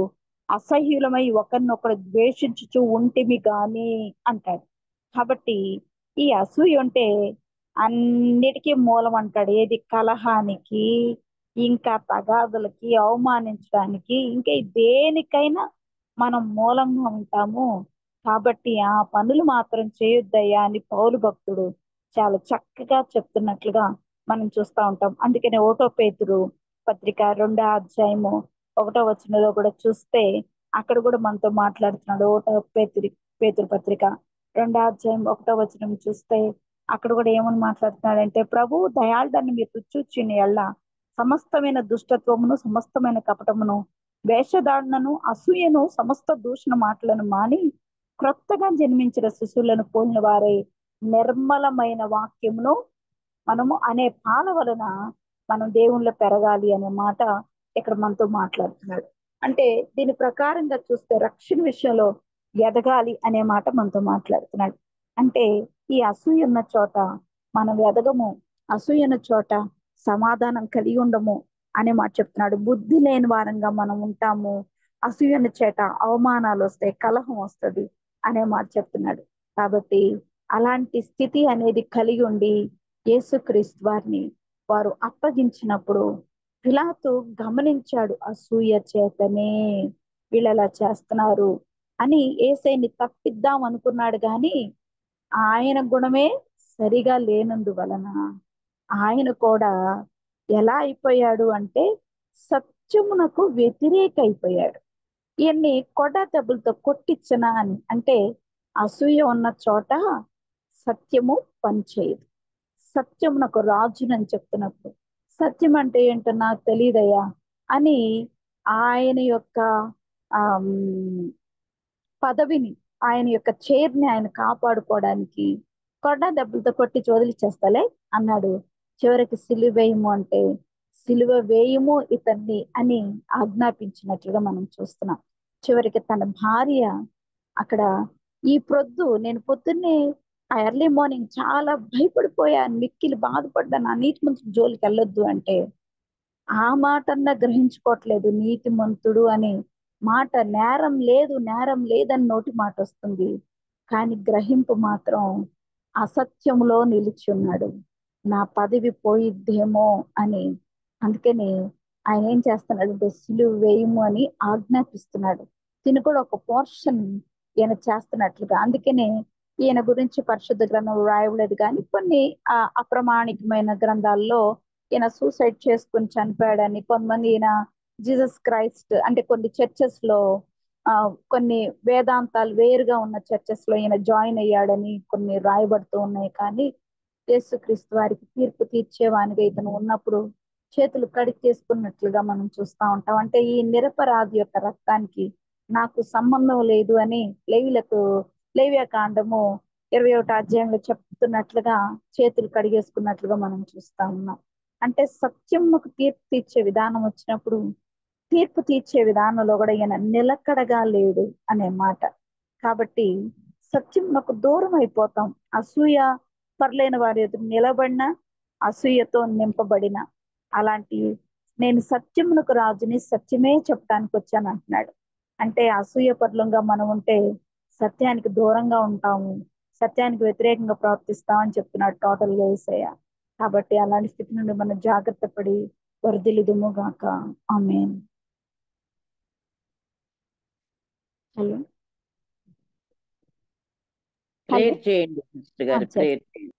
అసహ్యులమై ఒకరినొకరు ద్వేషించుచు ఉంటిమి గాని అంటాడు. కాబట్టి ఈ అసూయ ఉంటే అన్నిటికీ మూలం అంటాడు. ఏది? కలహానికి, ఇంకా తగాదులకి, అవమానించడానికి, ఇంకా దేనికైనా మనం మూలంగా ఉంటాము. కాబట్టి ఆ పనులు మాత్రం చేయొద్దయ్యా అని పౌలు భక్తుడు చాలా చక్కగా చెప్తున్నట్లుగా మనం చూస్తూ ఉంటాం. అందుకనే 1 పేతురు పత్రిక 2వ అధ్యాయము 1వ వచనంలో కూడా చూస్తే అక్కడ కూడా మనతో మాట్లాడుతున్నాడు. పేతురు పత్రిక 2వ అధ్యాయం 1వ వచనం చూస్తే అక్కడ కూడా ఏమని మాట్లాడుతున్నాడంటే, ప్రభు దయాళుడని మీరు చూచిన ఎల్ల సమస్తమైన దుష్టత్వమును, సమస్తమైన కపటమును, వేషధారణను, అసూయను, సమస్త దూషణ మాటలను మాని క్రొత్తగా జన్మించిన శిశువులను పోలిన వారే నిర్మలమైన వాక్యమును మనము అనే పాల వలన మనం దేవుళ్ళో పెరగాలి అనే మాట ఇక్కడ మనతో మాట్లాడుతున్నాడు. అంటే దీని ప్రకారంగా చూస్తే రక్షణ విషయంలో ఎదగాలి అనే మాట మనతో మాట్లాడుతున్నాడు. అంటే ఈ అసూయ ఉన్న చోట మనం ఎదగము, అసూయ ఉన్న చోట సమాధానం కలిగి ఉండము అనే మాట చెప్తున్నాడు. బుద్ధి లేని వారంగా మనం ఉంటాము, అసూయన చేత అవమానాలు వస్తాయి, కలహం వస్తుంది అనే మాట చెప్తున్నాడు. కాబట్టి అలాంటి స్థితి అనేది కలిగి ఉండి యేసుక్రీస్తు వారిని వారు అప్పగించినప్పుడు పిలాతు గమనించాడు, అసూయ చేతనే వీళ్ళు అలా చేస్తున్నారు, అని యేసయ్యని తప్పిద్దాం అనుకున్నాడు గాని ఆయన గుణమే సరిగా లేనందువలన ఆయన కూడా ఎలా అయిపోయాడు అంటే సత్యమునకు వ్యతిరేక అయిపోయాడు. ఈయన్ని కొడా దెబ్బలతో కొట్టించనా అని అంటే అసూయ ఉన్న చోట సత్యము పనిచేయదు. సత్యమునకు రాజునని చెప్తున్నప్పుడు సత్యం అంటే ఏంటో నాకు తెలియదయ్యా అని ఆయన యొక్క ఆ పదవిని, ఆయన యొక్క చైర్ని ఆయన కాపాడుకోవడానికి కొరడా దెబ్బలతో కొట్టి వదిలిచ్చేస్తాలే అన్నాడు. చివరికి సిలువ వేయము అంటే సిలువ వేయము ఇతన్ని అని ఆజ్ఞాపించినట్లుగా మనం చూస్తున్నాం. చివరికి తన భార్య అక్కడ ఈ ప్రొద్దు నేను పొద్దున్నే ఆ ఎర్లీ మార్నింగ్ చాలా భయపడిపోయాను, మిక్కిలి బాధపడ్డాను, ఆ నీతి మంత్రుల జోలికి వెళ్ళొద్దు అంటే ఆ మాటన్నా గ్రహించుకోవట్లేదు. నీతిమంతుడు అని మాట నేరం లేదు, నేరం లేదని నోటి మాట వస్తుంది. కానీ గ్రహింపు మాత్రం అసత్యములో నిలిచి ఉన్నాడు. నా పదవి పోయిద్దేమో అని. అందుకని ఆయన ఏం చేస్తున్నాడంటే సిలువ వేయము అని ఆజ్ఞాపిస్తున్నాడు. దీన్ని కూడా ఒక పోర్షన్ ఈయన చేస్తున్నట్లుగా. అందుకనే ఈయన గురించి పరిశుద్ధ గ్రంథం రాయలేదు కానీ కొన్ని అప్రమాణికమైన గ్రంథాల్లో ఈయన సూసైడ్ చేసుకుని చనిపోయాడని, కొంతమంది ఈయన జీసస్ క్రైస్ట్ అంటే కొన్ని చర్చెస్ లో కొన్ని వేదాంతాలు వేరుగా ఉన్న చర్చెస్ లో ఈయన జాయిన్ అయ్యాడని కొన్ని రాయబడుతూ ఉన్నాయి. కానీ యేసుక్రీస్తు వారికి తీర్పు తీర్చేవానిగా ఇతను ఉన్నప్పుడు చేతులు కడిగి చేసుకున్నట్లుగా మనం చూస్తా ఉంటాం. అంటే ఈ నిరపరాధి యొక్క రక్తానికి నాకు సంబంధం లేదు అని లేవియా కాండము 21 అధ్యాయంలో చెప్తున్నట్లుగా చేతులు కడిగేసుకున్నట్లుగా మనం చూస్తా ఉన్నాం. అంటే సత్యముకు తీర్పు తీర్చే విధానం వచ్చినప్పుడు తీర్పు తీర్చే విధానంలో కూడా ఈయన నిలకడగా లేడు అనే మాట. కాబట్టి సత్యమునకు దూరం అయిపోతాం. అసూయ పర్లేన వారి ఎదురు నిలబడిన, అసూయతో నింపబడిన అలాంటి నేను సత్యమునకు రాజుని, సత్యమే చెప్పడానికి వచ్చాను అంటున్నాడు. అంటే అసూయ పరులంగా మనం ఉంటే సత్యానికి దూరంగా ఉంటాము, సత్యానికి వ్యతిరేకంగా ప్రవర్తిస్తామని చెప్తున్నాడు టోటల్ గా యేసయ్య. కాబట్టి అలాంటి స్థితి నుండి మనం జాగ్రత్త పడి వర్ధిల్లుదుము గాక. ఆమేన్. హలో ప్రేయర్ చేయండి సిస్టర్ గారు, చేస్తాను. ప్రేయర్ చేయండి.